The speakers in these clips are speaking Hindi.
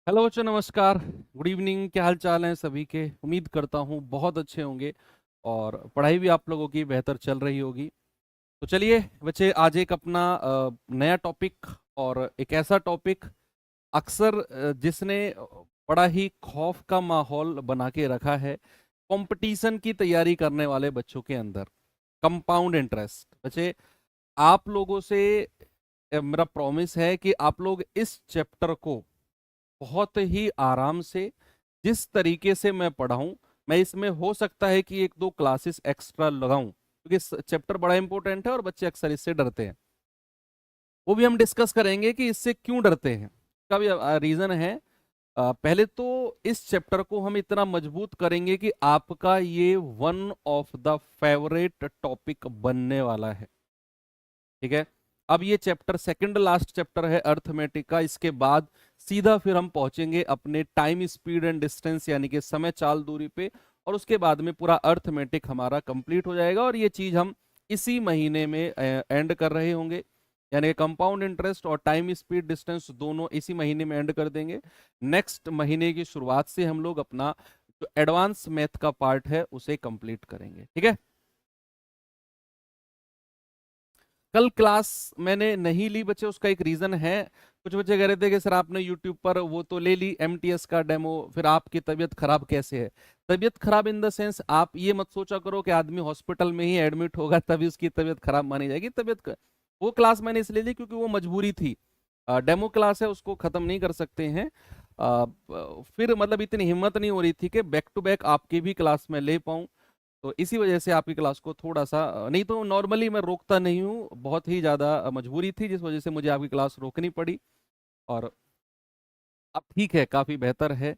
हेलो बच्चों, नमस्कार। Good evening. क्या हाल चाल है सभी के? उम्मीद करता हूँ बहुत अच्छे होंगे और पढ़ाई भी आप लोगों की बेहतर चल रही होगी। तो चलिए बच्चे, आज एक अपना नया टॉपिक और एक ऐसा टॉपिक अक्सर जिसने बड़ा ही खौफ का माहौल बना के रखा है कंपटीशन की तैयारी करने वाले बच्चों के अंदर, कंपाउंड इंटरेस्ट। बच्चे, आप लोगों से मेरा प्रॉमिस है कि आप लोग इस चैप्टर को बहुत ही आराम से, जिस तरीके से मैं पढ़ाऊं, मैं इसमें हो सकता है कि एक दो क्लासेस एक्स्ट्रा लगाऊं, क्योंकि चैप्टर बड़ा इंपॉर्टेंट है और बच्चे अक्सर इससे डरते हैं। वो भी हम डिस्कस करेंगे कि इससे क्यों डरते हैं, इसका भी रीजन है। पहले तो इस चैप्टर को हम इतना मजबूत करेंगे कि आपका ये one of the favourite topic बनने वाला है। ठीक है। अब ये चैप्टर सेकंड लास्ट चैप्टर है अर्थमेटिक का। इसके बाद सीधा फिर हम पहुंचेंगे अपने टाइम स्पीड एंड डिस्टेंस यानी कि समय चाल दूरी पे, और उसके बाद में पूरा अर्थमेटिक हमारा कंप्लीट हो जाएगा। और ये चीज हम इसी महीने में एंड कर रहे होंगे, यानी कंपाउंड इंटरेस्ट और टाइम स्पीड डिस्टेंस दोनों इसी महीने में एंड कर देंगे। नेक्स्ट महीने की शुरुआत से हम लोग अपना जो एडवांस मैथ का पार्ट है उसे कंप्लीट करेंगे। ठीक है। कल क्लास मैंने नहीं ली बच्चे, उसका एक रीजन है। कुछ बच्चे कह रहे थे कि सर आपने यूट्यूब पर वो तो ले ली एमटीएस का डेमो, फिर आपकी तबीयत खराब कैसे है? तबीयत खराब इन द सेंस, आप ये मत सोचा करो कि आदमी हॉस्पिटल में ही एडमिट होगा तभी उसकी तबीयत खराब मानी जाएगी। वो क्लास मैंने इसलिए ली क्योंकि वो मजबूरी थी। डेमो क्लास है, उसको खत्म नहीं कर सकते हैं। फिर मतलब इतनी हिम्मत नहीं हो रही थी कि बैक टू बैक आपकी भी क्लास में ले पाऊं। तो इसी वजह से आपकी क्लास को थोड़ा सा नहीं तो नॉर्मली मैं रोकता नहीं हूँ, बहुत ही ज़्यादा मजबूरी थी जिस वजह से मुझे आपकी क्लास रोकनी पड़ी। और अब ठीक है, काफ़ी बेहतर है।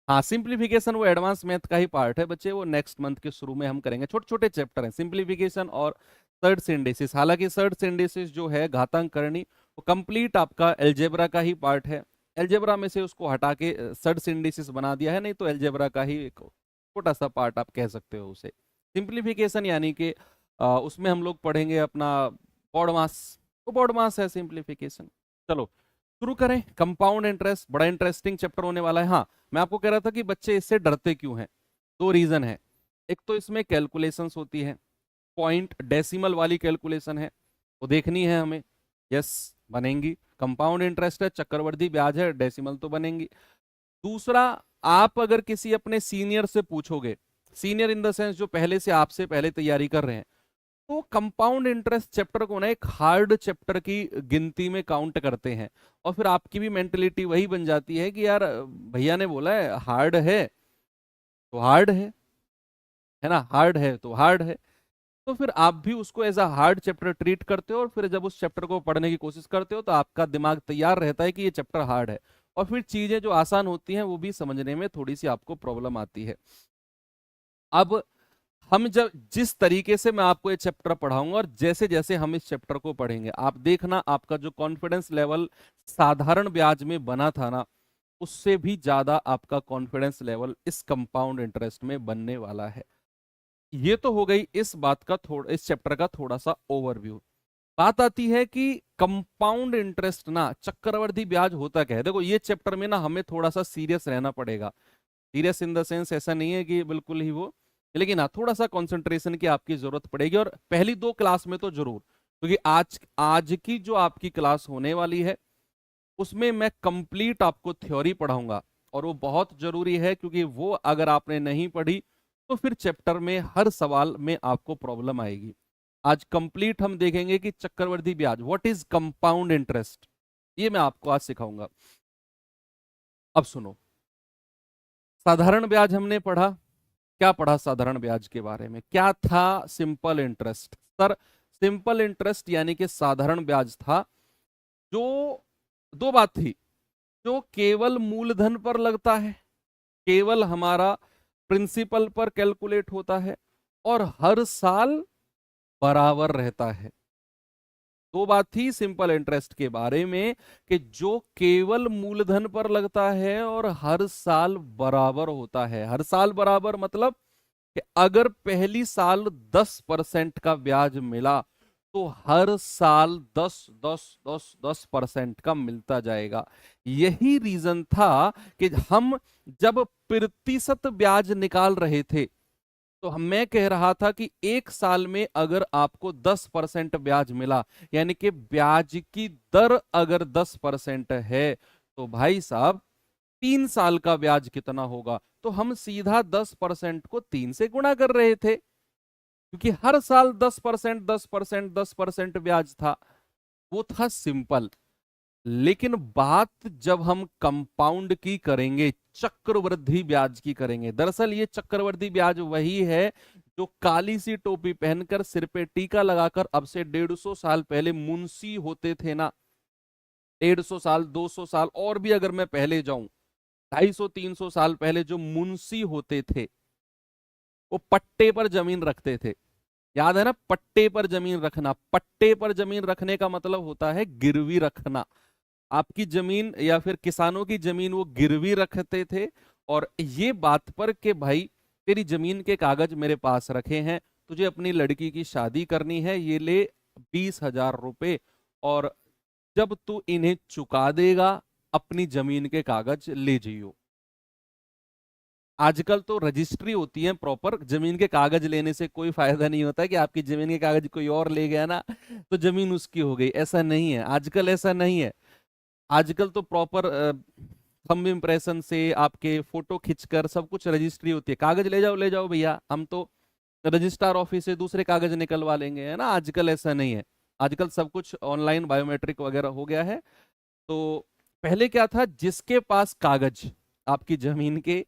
हाँ, सिंप्लीफिकेशन वो एडवांस मैथ का ही पार्ट है बच्चे, वो नेक्स्ट मंथ के शुरू में हम करेंगे। छोटे छोटे चैप्टर हैं सिंप्लीफिकेशन और सर्ड सिंडेसिस। हालांकि सर्ड सिंडेसिस जो है घातांक करनी, वो कंप्लीट आपका एलजेब्रा का ही पार्ट है। एलजेब्रा में से उसको हटा के सर्ड सिंडेसिस बना दिया है, नहीं तो एलजेब्रा का ही एक छोटा सा पार्ट आप कह सकते हो उसे। सिंप्लीफिकेशन यानी कि उसमें हम लोग पढ़ेंगे अपना पॉडमास, तो पॉडमास है सिंप्लीफिकेशन। चलो शुरू करें। कंपाउंड इंटरेस्ट बड़ा इंटरेस्टिंग चैप्टर होने वाला है। हाँ, मैं आपको कह रहा था कि बच्चे इससे डरते क्यों हैं। दो रीजन है। एक तो इसमें कैलकुलेशंस होती है, पॉइंट डेसिमल वाली कैलकुलेशन है, वो देखनी है हमें। यस, बनेंगी। कंपाउंड इंटरेस्ट है, चक्रवर्ती ब्याज है, डेसिमल तो बनेंगी। दूसरा, आप अगर किसी अपने सीनियर से पूछोगे, सीनियर इन द सेंस जो पहले से आपसे पहले तैयारी कर रहे हैं, तो कंपाउंड इंटरेस्ट चैप्टर को ना एक हार्ड चैप्टर की गिनती में काउंट करते हैं। और फिर आपकी भी मेंटेलिटी वही बन जाती है कि यार भैया ने बोला है हार्ड है तो हार्ड है ना, हार्ड है तो हार्ड है। तो फिर आप भी उसको as a hard chapter treat करते हो, और फिर जब उस चैप्टर को पढ़ने की कोशिश करते हो तो आपका दिमाग तैयार रहता है कि ये चैप्टर हार्ड है। और फिर चीजें जो आसान होती हैं वो भी समझने में थोड़ी सी आपको प्रॉब्लम आती है। अब हम जब जिस तरीके से मैं आपको ये चैप्टर पढ़ाऊंगा और जैसे जैसे हम इस चैप्टर को पढ़ेंगे, आप देखना आपका जो कॉन्फिडेंस लेवल साधारण ब्याज में बना था ना, उससे भी ज्यादा आपका कॉन्फिडेंस लेवल इस कंपाउंड इंटरेस्ट में बनने वाला है। ये तो हो गई इस बात का थोड़ा, इस चैप्टर का थोड़ा सा ओवरव्यू। बात आती है कि कंपाउंड इंटरेस्ट ना, चक्रवर्ती ब्याज होता क्या है। देखो ये चैप्टर में ना हमें थोड़ा सा सीरियस रहना पड़ेगा। सीरियस इन द सेंस ऐसा नहीं है कि बिल्कुल ही वो, लेकिन हाँ थोड़ा सा कंसंट्रेशन की आपकी जरूरत पड़ेगी, और पहली दो क्लास में तो जरूर, क्योंकि आज आज की जो आपकी क्लास होने वाली है उसमें मैं कंप्लीट आपको थ्योरी पढ़ाऊंगा। और वो बहुत जरूरी है, क्योंकि वो अगर आपने नहीं पढ़ी तो फिर चैप्टर में हर सवाल में आपको प्रॉब्लम आएगी। आज कंप्लीट हम देखेंगे कि चक्रवर्ती ब्याज, व्हाट इज कंपाउंड इंटरेस्ट, ये मैं आपको आज सिखाऊंगा। अब सुनो, साधारण ब्याज हमने पढ़ा। क्या पढ़ा साधारण ब्याज के बारे में? क्या था simple interest? Sir, simple interest यानी कि साधारण ब्याज था जो, दो बात थी, जो केवल मूलधन पर लगता है, केवल हमारा प्रिंसिपल पर कैलकुलेट होता है, और हर साल बराबर रहता है। दो बात थी सिंपल इंटरेस्ट के बारे में, कि जो केवल मूलधन पर लगता है और हर साल बराबर होता है। हर साल बराबर मतलब कि अगर पहली साल 10% का ब्याज मिला तो हर साल 10% का मिलता जाएगा। यही रीजन था कि हम जब प्रतिशत ब्याज निकाल रहे थे तो मैं कह रहा था कि एक साल में अगर आपको 10% ब्याज मिला, यानी कि ब्याज की दर अगर 10% है, तो भाई साहब 3 साल का ब्याज कितना होगा? तो हम सीधा 10% को 3 से गुणा कर रहे थे, क्योंकि हर साल 10%, 10%, 10% ब्याज था। वो था सिंपल। लेकिन बात जब हम कंपाउंड की करेंगे, चक्रवृद्धि ब्याज की करेंगे, दरअसल ये चक्रवृद्धि ब्याज वही है जो काली सी टोपी पहनकर सिर पे टीका लगाकर अब से 150 साल पहले मुंशी होते थे ना, 150 साल, 200 साल, और भी अगर मैं पहले जाऊं, 250, 300 साल पहले जो मुंशी होते थे वो पट्टे पर जमीन रखते थे। याद है ना, पट्टे पर जमीन रखना। पट्टे पर जमीन रखने का मतलब होता है गिरवी रखना। आपकी जमीन या फिर किसानों की जमीन वो गिरवी रखते थे, और ये बात पर कि भाई तेरी जमीन के कागज मेरे पास रखे हैं, तुझे अपनी लड़की की शादी करनी है, ये ले 20,000 रुपए, और जब तू इन्हें चुका देगा अपनी जमीन के कागज ले जाइयो। आजकल तो रजिस्ट्री होती है प्रॉपर, जमीन के कागज लेने से कोई फायदा नहीं होता कि आपकी जमीन के कागज कोई और ले गया ना तो जमीन उसकी हो गई, ऐसा नहीं है आजकल, ऐसा नहीं है। आजकल तो प्रॉपर थंब इम्प्रेशन से आपके फोटो खींचकर सब कुछ रजिस्ट्री होती है। कागज ले जाओ भैया, हम तो रजिस्ट्रार ऑफिस से दूसरे कागज निकलवा लेंगे, है ना। आजकल ऐसा नहीं है, आजकल सब कुछ ऑनलाइन बायोमेट्रिक वगैरह हो गया है। तो पहले क्या था, जिसके पास कागज आपकी जमीन के,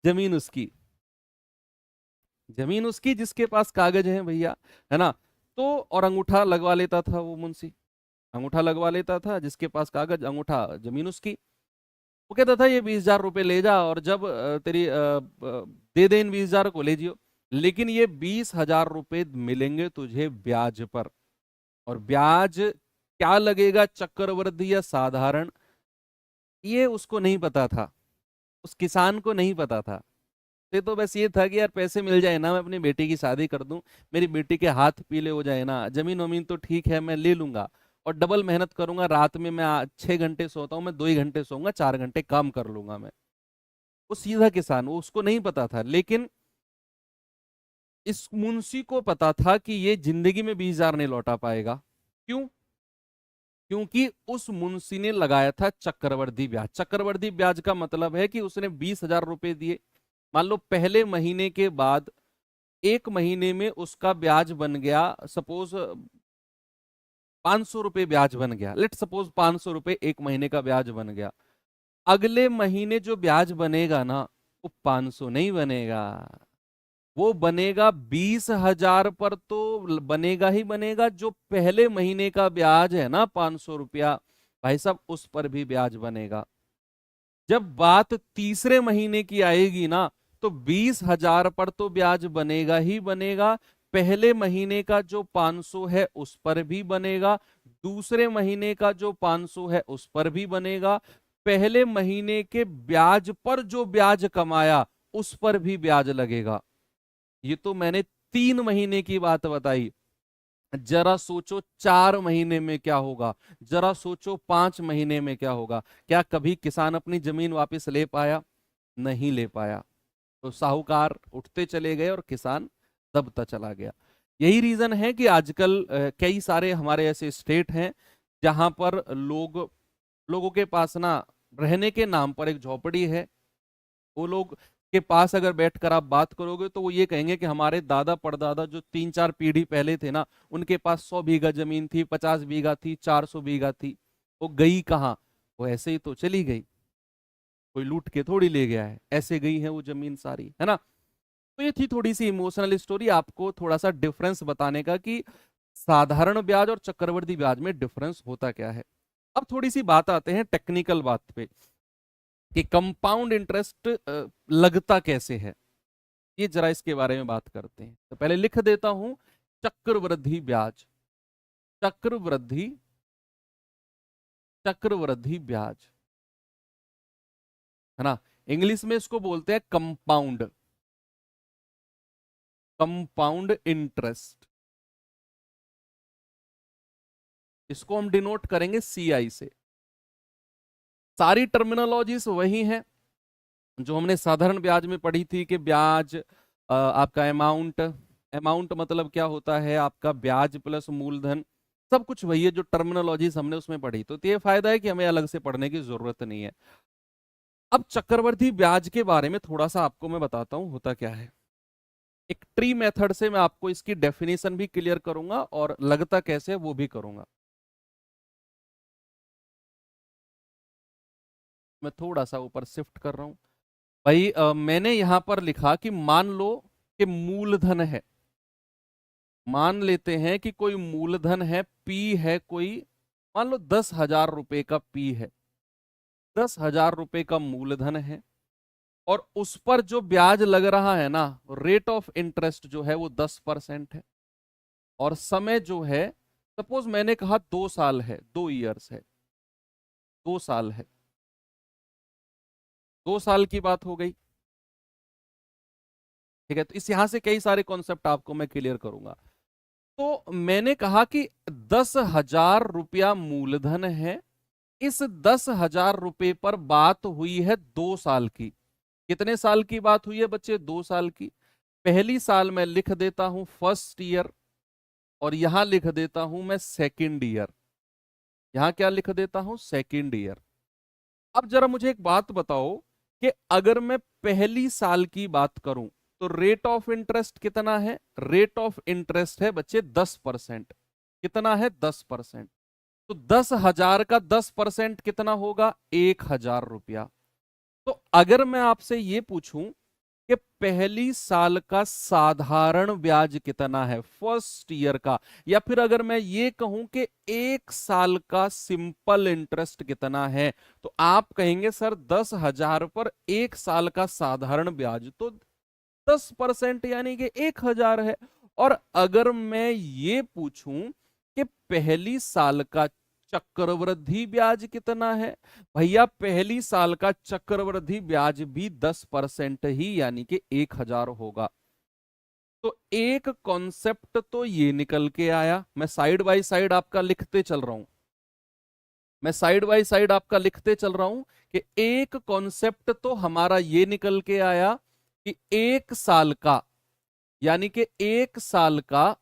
जमीन उसकी, जमीन उसकी, जिसके पास कागज है भैया, है ना। तो और अंगूठा लगवा लेता था वो मुंशी, अंगूठा लगवा लेता था, जिसके पास कागज, अंगूठा, जमीन उसकी। वो कहता था ये 20,000 रुपए ले जा, और जब दे दे इन 20,000 को, ले जियो, लेकिन ये 20,000 रुपए मिलेंगे तुझे ब्याज पर। और ब्याज क्या लगेगा, चक्रवृद्धि या साधारण, ये उसको नहीं पता था, उस किसान को नहीं पता था। ये तो बस ये था कि यार पैसे मिल जाए ना, मैं अपनी बेटी की शादी कर दूं, मेरी बेटी के हाथ पीले हो जाए ना, जमीन वमीन तो ठीक है मैं ले लूंगा, और डबल मेहनत करूंगा, रात में मैं 6 घंटे सोता हूँ, मैं 2 ही घंटे सोऊंगा, 4 घंटे काम कर लूंगा मैं। वो सीधा किसान, वो उसको नहीं पता था। लेकिन इस मुंशी को पता था कि ये जिंदगी में 20,000 नहीं लौटा पाएगा। क्यों? क्योंकि उस मुंशी ने लगाया था चक्रवृद्धि ब्याज। चक्रवृद्धि ब्याज का मतलब है कि उसने 20,000 रुपए दिए, मान लो पहले महीने के बाद एक महीने में उसका ब्याज बन गया, सपोज 500 रुपए ब्याज बन गया, लेट सपोज 500 रुपए एक महीने का ब्याज बन गया। अगले महीने जो ब्याज बनेगा ना, वो 500 नहीं बनेगा, वो बनेगा 20,000 पर, तो बनेगा ही बनेगा। जो पहले महीने का ब्याज है ना 500 रुपया, भाई साहब उस पर भी ब्याज बनेगा। जब बात तीसरे महीने की आएगी ना, तो 20,000 पर तो ब्याज बनेगा ही बनेगा, पहले महीने का जो 500 है उस पर भी बनेगा, दूसरे महीने का जो 500 है उस पर भी बनेगा, पहले महीने के ब्याज पर जो ब्याज कमाया उस पर भी ब्याज लगेगा। ये तो मैंने 3 महीने की बात बताई। जरा सोचो 4 महीने में क्या होगा, जरा सोचो 5 महीने में क्या होगा। क्या कभी किसान अपनी जमीन वापस ले पाया? नहीं ले पाया। तो साहूकार उठते चले गए और किसान दबता चला गया। यही रीजन है कि आजकल कई सारे हमारे ऐसे स्टेट हैं जहां पर लोगों के पास ना रहने के नाम पर एक झोपड़ी है। वो लोग के पास अगर बैठकर आप बात करोगे तो वो ये कहेंगे कि हमारे दादा परदादा जो 3-4 पीढ़ी पहले थे ना, उनके पास 100 बीघा जमीन थी, 50 बीघा थी, 400 बीघा थी। वो गई कहाँ? वो ऐसे ही तो चली गई, कोई लूट के थोड़ी ले गया है, ऐसे गई है वो जमीन सारी, है ना। तो ये थी थोड़ी सी इमोशनल स्टोरी, आपको थोड़ा सा डिफरेंस बताने का कि साधारण ब्याज और चक्रवृद्धि ब्याज में डिफरेंस होता क्या है। अब थोड़ी सी बात आते हैं टेक्निकल बात पे कि कंपाउंड इंटरेस्ट लगता कैसे है, ये जरा इसके बारे में बात करते हैं। तो पहले लिख देता हूं, चक्रवृद्धि ब्याज, चक्रवृद्धि, चक्रवृद्धि ब्याज, है ना। इंग्लिश में इसको बोलते हैं कंपाउंड, कंपाउंड इंटरेस्ट। इसको हम डिनोट करेंगे CI से। सारी टर्मिनोलॉजीज वही हैं जो हमने साधारण ब्याज में पढ़ी थी कि ब्याज आपका अमाउंट, अमाउंट मतलब क्या होता है आपका ब्याज प्लस मूलधन, सब कुछ वही है जो टर्मिनोलॉजीज हमने उसमें पढ़ी। तो ये फायदा है कि हमें अलग से पढ़ने की जरूरत नहीं है। अब चक्रवृद्धि ब्याज के बारे में थोड़ा सा आपको मैं बताता हूं होता क्या है। एक ट्री मेथड से मैं आपको इसकी डेफिनेशन भी क्लियर करूंगा और लगता कैसे है वो भी करूंगा। मैं थोड़ा सा ऊपर शिफ्ट कर रहा हूं भाई। मैंने यहां पर लिखा कि मान लो कि मूलधन है, मान लेते हैं कि कोई मूलधन है, P है कोई, मान लो 10,000 रुपए का P है, 10,000 रुपए का मूलधन है, और उस पर जो ब्याज लग रहा है ना, रेट ऑफ इंटरेस्ट जो है वो 10% है, और समय जो है, सपोज मैंने कहा 2 साल है, 2 इयर्स है, 2 साल है, 2 साल की बात हो गई। ठीक है, तो इस यहां से कई सारे कॉन्सेप्ट आपको मैं क्लियर करूंगा। तो मैंने कहा कि 10,000 रुपया मूलधन है, इस 10,000 रुपए पर बात हुई है 2 साल की। कितने साल की बात हुई है बच्चे? 2 साल की। पहली साल मैं लिख देता हूं फर्स्ट ईयर, और यहां लिख देता हूं मैं सेकेंड ईयर। यहां क्या लिख देता हूं? Second year. अब जरा मुझे एक बात बताओ कि अगर मैं पहली साल की बात करूं तो रेट ऑफ इंटरेस्ट कितना है? रेट ऑफ इंटरेस्ट है बच्चे 10%। कितना है? 10%। तो 10,000 का 10% कितना होगा? 1,000 रुपया। तो अगर मैं आपसे ये पूछूं कि पहली साल का साधारण ब्याज कितना है, फर्स्ट ईयर का, या फिर अगर मैं ये कहूं कि 1 साल का सिंपल इंटरेस्ट कितना है, तो आप कहेंगे सर 10,000 पर 1 साल का साधारण ब्याज तो 10% यानी कि 1,000 है। और अगर मैं ये पूछूं कि पहली साल का चक्रवृद्धि ब्याज कितना है, भैया पहली साल का चक्रवृद्धि ब्याज भी 10% ही यानी कि 1,000 होगा। तो एक कॉन्सेप्ट तो ये निकल के आया। मैं साइड बाय साइड आपका लिखते चल रहा हूं, मैं साइड बाय साइड आपका लिखते चल रहा हूं कि एक कॉन्सेप्ट तो हमारा ये निकल के आया कि 1 साल का, यानी कि 1 साल का,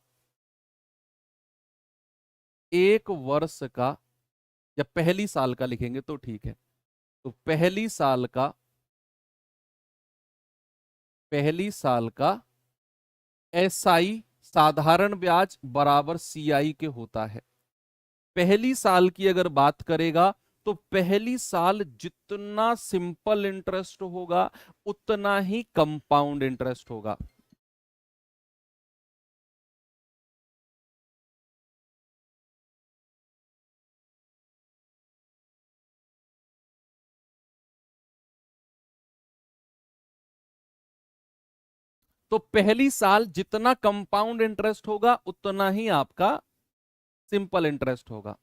1 वर्ष का, या पहली साल का लिखेंगे तो ठीक है। तो पहली साल का, पहली साल का SI साधारण ब्याज बराबर CI के होता है। पहली साल की अगर बात करेगा तो पहली साल जितना सिंपल इंटरेस्ट होगा उतना ही कंपाउंड इंटरेस्ट होगा। तो पहली साल जितना कंपाउंड इंटरेस्ट होगा उतना ही आपका सिंपल इंटरेस्ट होगा,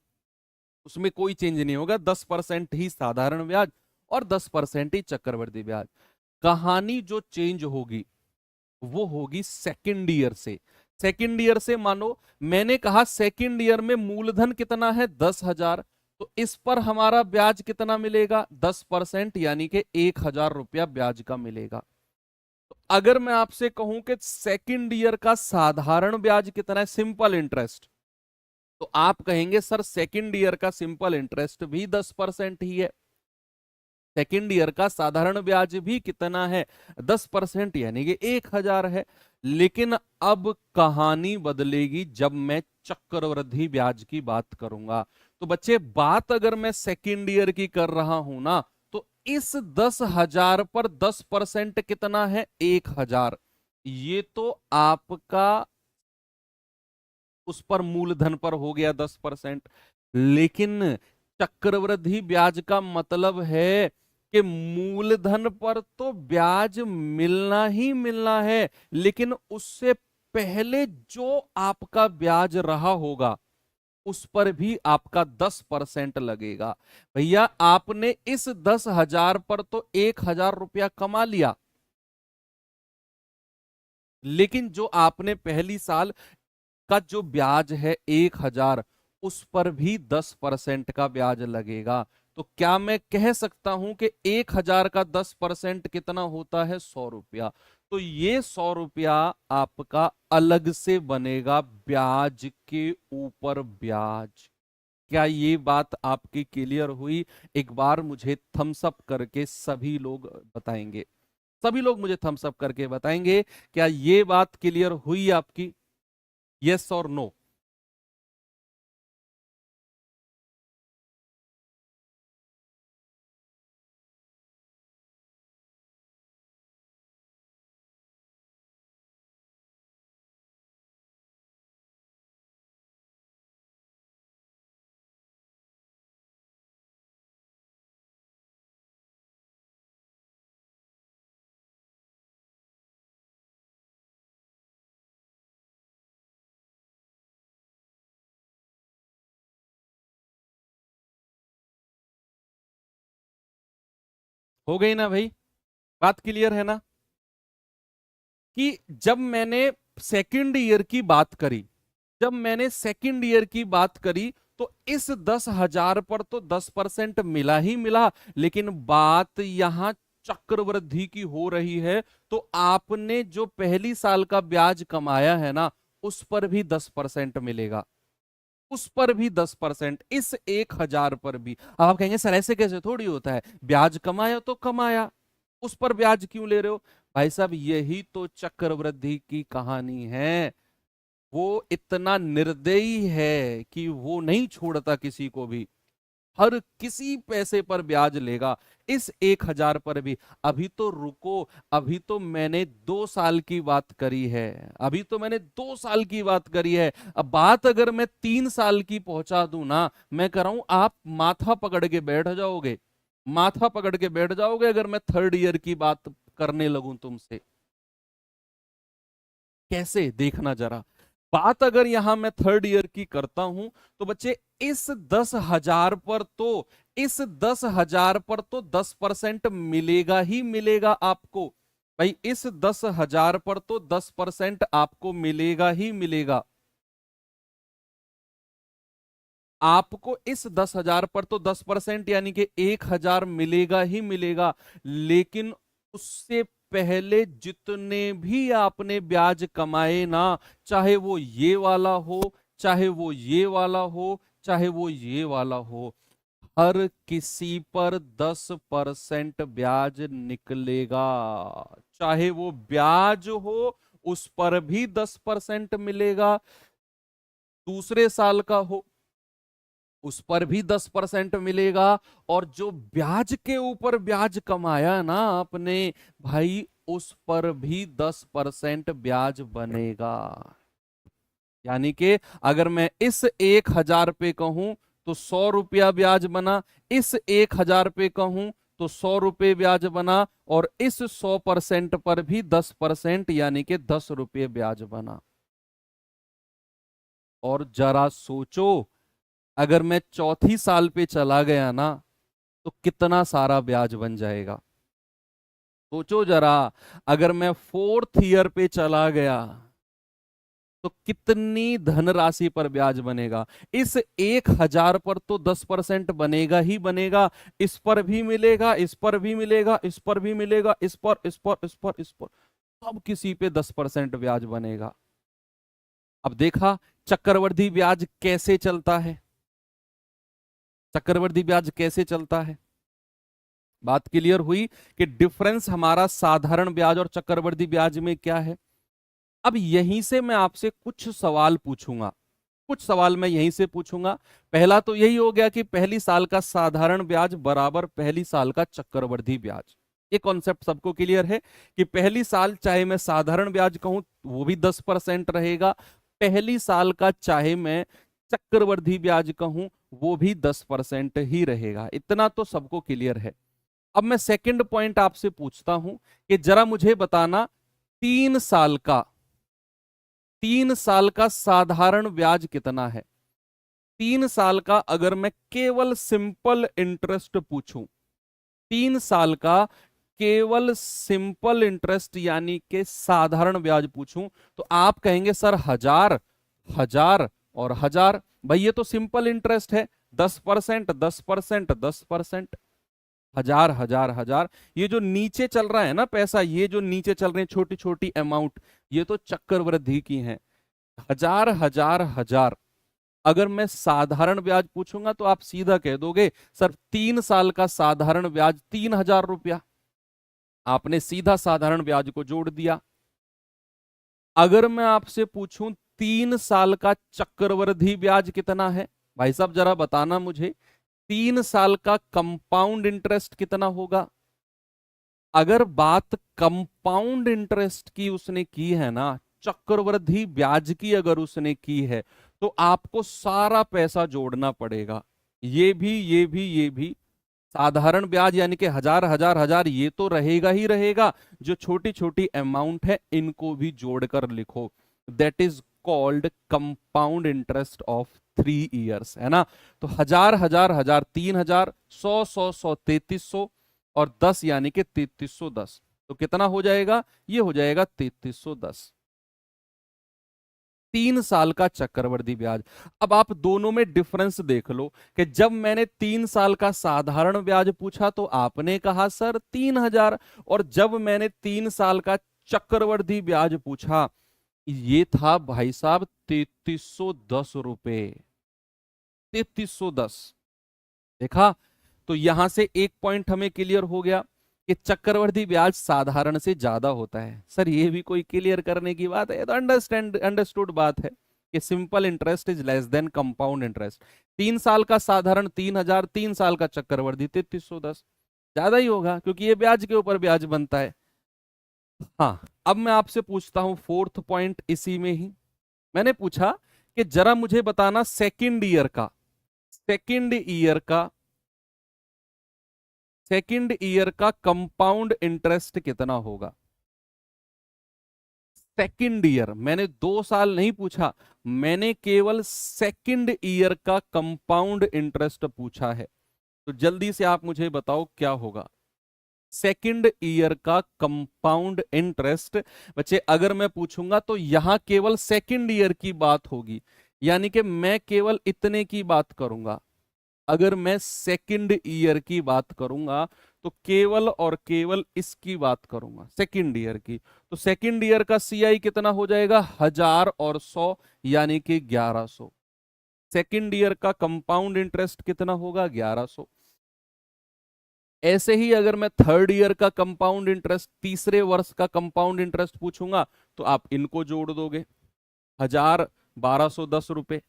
उसमें कोई चेंज नहीं होगा। 10% ही साधारण ब्याज और 10% ही चक्रवृद्धि ब्याज। कहानी जो चेंज होगी वो होगी सेकेंड ईयर से। सेकेंड ईयर से मानो मैंने कहा सेकेंड ईयर में मूलधन कितना है? 10,000। तो इस पर हमारा ब्याज कितना मिलेगा? 10% यानी कि 1,000 रुपया ब्याज का मिलेगा। तो अगर मैं आपसे कहूं कि सेकेंड ईयर का साधारण ब्याज कितना है, सिंपल इंटरेस्ट, तो आप कहेंगे सर सेकेंड ईयर का सिंपल इंटरेस्ट भी 10% ही है, सेकेंड ईयर का साधारण ब्याज भी कितना है? 10% यानी कि 1,000 है। लेकिन अब कहानी बदलेगी जब मैं चक्रवृद्धि ब्याज की बात करूंगा। तो बच्चे बात अगर मैं सेकेंड ईयर की कर रहा हूं ना, तो इस 10,000 पर 10% कितना है? 1,000। ये तो आपका उस पर मूलधन पर हो गया 10%। लेकिन चक्रवृद्धि ब्याज का मतलब है कि मूलधन पर तो ब्याज मिलना ही मिलना है, लेकिन उससे पहले जो आपका ब्याज रहा होगा उस पर भी आपका 10% लगेगा। भैया आपने इस 10,000 पर तो 1,000 रुपया कमा लिया, लेकिन जो आपने पहली साल का जो ब्याज है 1,000, उस पर भी 10% का ब्याज लगेगा। तो क्या मैं कह सकता हूं कि 1,000 का 10% कितना होता है? 100 रुपया। तो ये 100 रुपया आपका अलग से बनेगा ब्याज के ऊपर ब्याज। क्या ये बात आपकी क्लियर हुई? एक बार मुझे थम्स अप करके सभी लोग बताएंगे, सभी लोग मुझे थम्स अप करके बताएंगे, क्या ये बात क्लियर हुई आपकी? यस और नो? हो गई ना भाई? बात क्लियर है ना? कि जब मैंने सेकंड ईयर की बात करी, जब मैंने सेकंड ईयर की बात करी, तो इस 10,000 पर तो 10% मिला ही मिला, लेकिन बात यहां चक्रवृद्धि की हो रही है। तो आपने जो पहली साल का ब्याज कमाया है ना, उस पर भी 10% मिलेगा, उस पर भी 10%, इस 1,000 पर भी। अब आप कहेंगे सर ऐसे कैसे थोड़ी होता है, ब्याज कमाया तो कमाया, उस पर ब्याज क्यों ले रहे हो? भाई साहब यही तो चक्रवृद्धि की कहानी है। वो इतना निर्दयी है कि वो नहीं छोड़ता किसी को भी, हर किसी पैसे पर ब्याज लेगा, इस 1,000 पर भी। अभी तो रुको, अभी तो मैंने 2 साल की बात करी है, अभी तो मैंने 2 साल की बात करी है। अब बात अगर मैं 3 साल की पहुंचा दूं ना, मैं कह रहा हूं आप माथा पकड़ के बैठ जाओगे, माथा पकड़ के बैठ जाओगे अगर मैं थर्ड ईयर की बात करने लगूं तुमसे। कैसे, देखना जरा। बात अगर यहां मैं थर्ड ईयर की करता हूं, तो बच्चे इस 10,000 पर तो, इस 10,000 पर तो 10% मिलेगा ही मिलेगा आपको। भाई इस 10,000 पर तो 10% आपको मिलेगा ही मिलेगा। आपको इस 10,000 पर तो 10% यानी कि 1,000 मिलेगा ही मिलेगा। लेकिन उससे पहले जितने भी आपने ब्याज कमाए ना, चाहे वो ये वाला हो, चाहे वो ये वाला हो, चाहे वो ये वाला हो, हर किसी पर 10% ब्याज निकलेगा। चाहे वो ब्याज हो, उस पर भी 10% मिलेगा, दूसरे साल का हो उस पर भी 10% मिलेगा, और जो ब्याज के ऊपर ब्याज कमाया ना आपने, भाई उस पर भी 10% ब्याज बनेगा। यानी कि अगर मैं इस 1,000 पे कहूं तो 100 रुपया ब्याज बना, इस 1,000 पे कहूं तो 100 रुपये ब्याज बना, और इस 100% पर भी 10% यानी कि 10 रुपये ब्याज बना। और जरा सोचो, अगर मैं चौथी साल पे चला गया ना, तो कितना सारा ब्याज बन जाएगा। सोचो जरा, अगर मैं फोर्थ ईयर पे चला गया, तो कितनी धनराशि पर ब्याज बनेगा। इस 1,000 पर तो 10% बनेगा ही बनेगा, इस पर भी मिलेगा, इस पर भी मिलेगा, इस पर भी मिलेगा, इस पर, इस पर, इस पर, इस पर, सब किसी पे 10% ब्याज बनेगा। अब देखा चक्रवृद्धि ब्याज कैसे चलता है, चक्रवृद्धि ब्याज कैसे चलता है। बात क्लियर हुई कि डिफरेंस हमारा साधारण ब्याज और चक्रवृद्धि ब्याज में क्या है। अब यहीं से मैं आपसे कुछ सवाल पूछूंगा, कुछ सवाल मैं यहीं से पूछूंगा। पहला तो यही हो गया कि पहली साल का साधारण ब्याज बराबर पहली साल का चक्रवृद्धि ब्याज। ये कॉन्सेप्ट सबको क्लियर है कि पहली साल चाहे मैं साधारण ब्याज कहूं वो भी 10% रहेगा, पहली साल का चाहे मैं चक्रवृद्धि ब्याज कहूं वो भी 10% ही रहेगा। इतना तो सबको क्लियर है। अब मैं सेकंड पॉइंट आपसे पूछता हूं कि जरा मुझे बताना, 3 साल का, 3 साल का साधारण ब्याज कितना है? 3 साल का अगर मैं केवल सिंपल इंटरेस्ट पूछूं, 3 साल का केवल सिंपल इंटरेस्ट यानी कि साधारण ब्याज पूछूं, तो आप कहेंगे सर 1,000, 1,000 और 1,000। भाई ये तो सिंपल इंटरेस्ट है, 10%, 10%, 10%, हजार हजार हजार। ये जो नीचे चल रहा है ना पैसा, ये जो नीचे चल रहे हैं छोटी छोटी अमाउंट, ये तो चक्रवृद्धि की है। हजार हजार हजार। अगर मैं साधारण ब्याज पूछूंगा तो आप सीधा कह दोगे सर 3 साल का साधारण ब्याज 3,000 रुपया। आपने सीधा साधारण ब्याज को जोड़ दिया। अगर मैं आपसे पूछूं 3 साल का चक्रवृद्धि ब्याज कितना है, भाई साहब जरा बताना मुझे, 3 साल का कंपाउंड इंटरेस्ट कितना होगा। अगर बात कंपाउंड इंटरेस्ट की उसने की है ना, चक्रवृद्धि ब्याज की अगर उसने की है, तो आपको सारा पैसा जोड़ना पड़ेगा। ये भी ये भी ये भी। साधारण ब्याज यानी कि हजार हजार हजार ये तो रहेगा ही रहेगा, जो छोटी छोटी अमाउंट है इनको भी जोड़कर लिखो। That is called compound interest of 3 years, है ना। तो हजार हजार हजार, 3,000, 100 3300 और 10 यानी कि 3310। तो कितना हो जाएगा, ये हो जाएगा 3310। 3 साल का चक्रवृद्धि ब्याज। अब आप दोनों में डिफरेंस देख लो कि जब मैंने 3 साल का साधारण ब्याज पूछा तो आपने कहा सर 3,000, और जब मैंने 3 साल का चक्रवृद्धि ब्याज पूछा ये था भाई साहब 3310 रुपए। 3310। देखा, तो यहां से एक पॉइंट हमें क्लियर हो गया कि चक्रवृद्धि ब्याज साधारण से ज्यादा होता है। सर ये भी कोई क्लियर करने की बात है, तो अंडरस्टूड बात है कि simple interest is less than compound interest. 3 साल का साधारण 3,000, 3 साल का चक्रवृद्धि 3310, ज्यादा ही होगा क्योंकि ये ब्याज के ऊपर ब्याज बनता है। हाँ, अब मैं आपसे पूछता हूं फोर्थ पॉइंट इसी में ही। मैंने पूछा कि जरा मुझे बताना सेकेंड ईयर का कंपाउंड इंटरेस्ट कितना होगा। सेकेंड ईयर, मैंने 2 साल नहीं पूछा, मैंने केवल सेकेंड ईयर का कंपाउंड इंटरेस्ट पूछा है। तो जल्दी से आप मुझे बताओ क्या होगा सेकेंड ईयर का कंपाउंड इंटरेस्ट। बच्चे अगर मैं पूछूंगा तो यहां केवल सेकेंड ईयर की बात होगी, यानी कि मैं केवल इतने की बात करूंगा। अगर मैं सेकंड ईयर की बात करूंगा तो केवल और केवल इसकी बात करूंगा, सेकंड ईयर की। तो सेकंड ईयर का सीआई कितना हो जाएगा, 1000 और 100 यानी कि 1100। सेकंड ईयर का कंपाउंड इंटरेस्ट कितना होगा, 1100। ऐसे ही अगर मैं थर्ड ईयर का कंपाउंड इंटरेस्ट, तीसरे वर्ष का कंपाउंड इंटरेस्ट पूछूंगा तो आप इनको जोड़ दोगे, 1000, 1210 रुपए।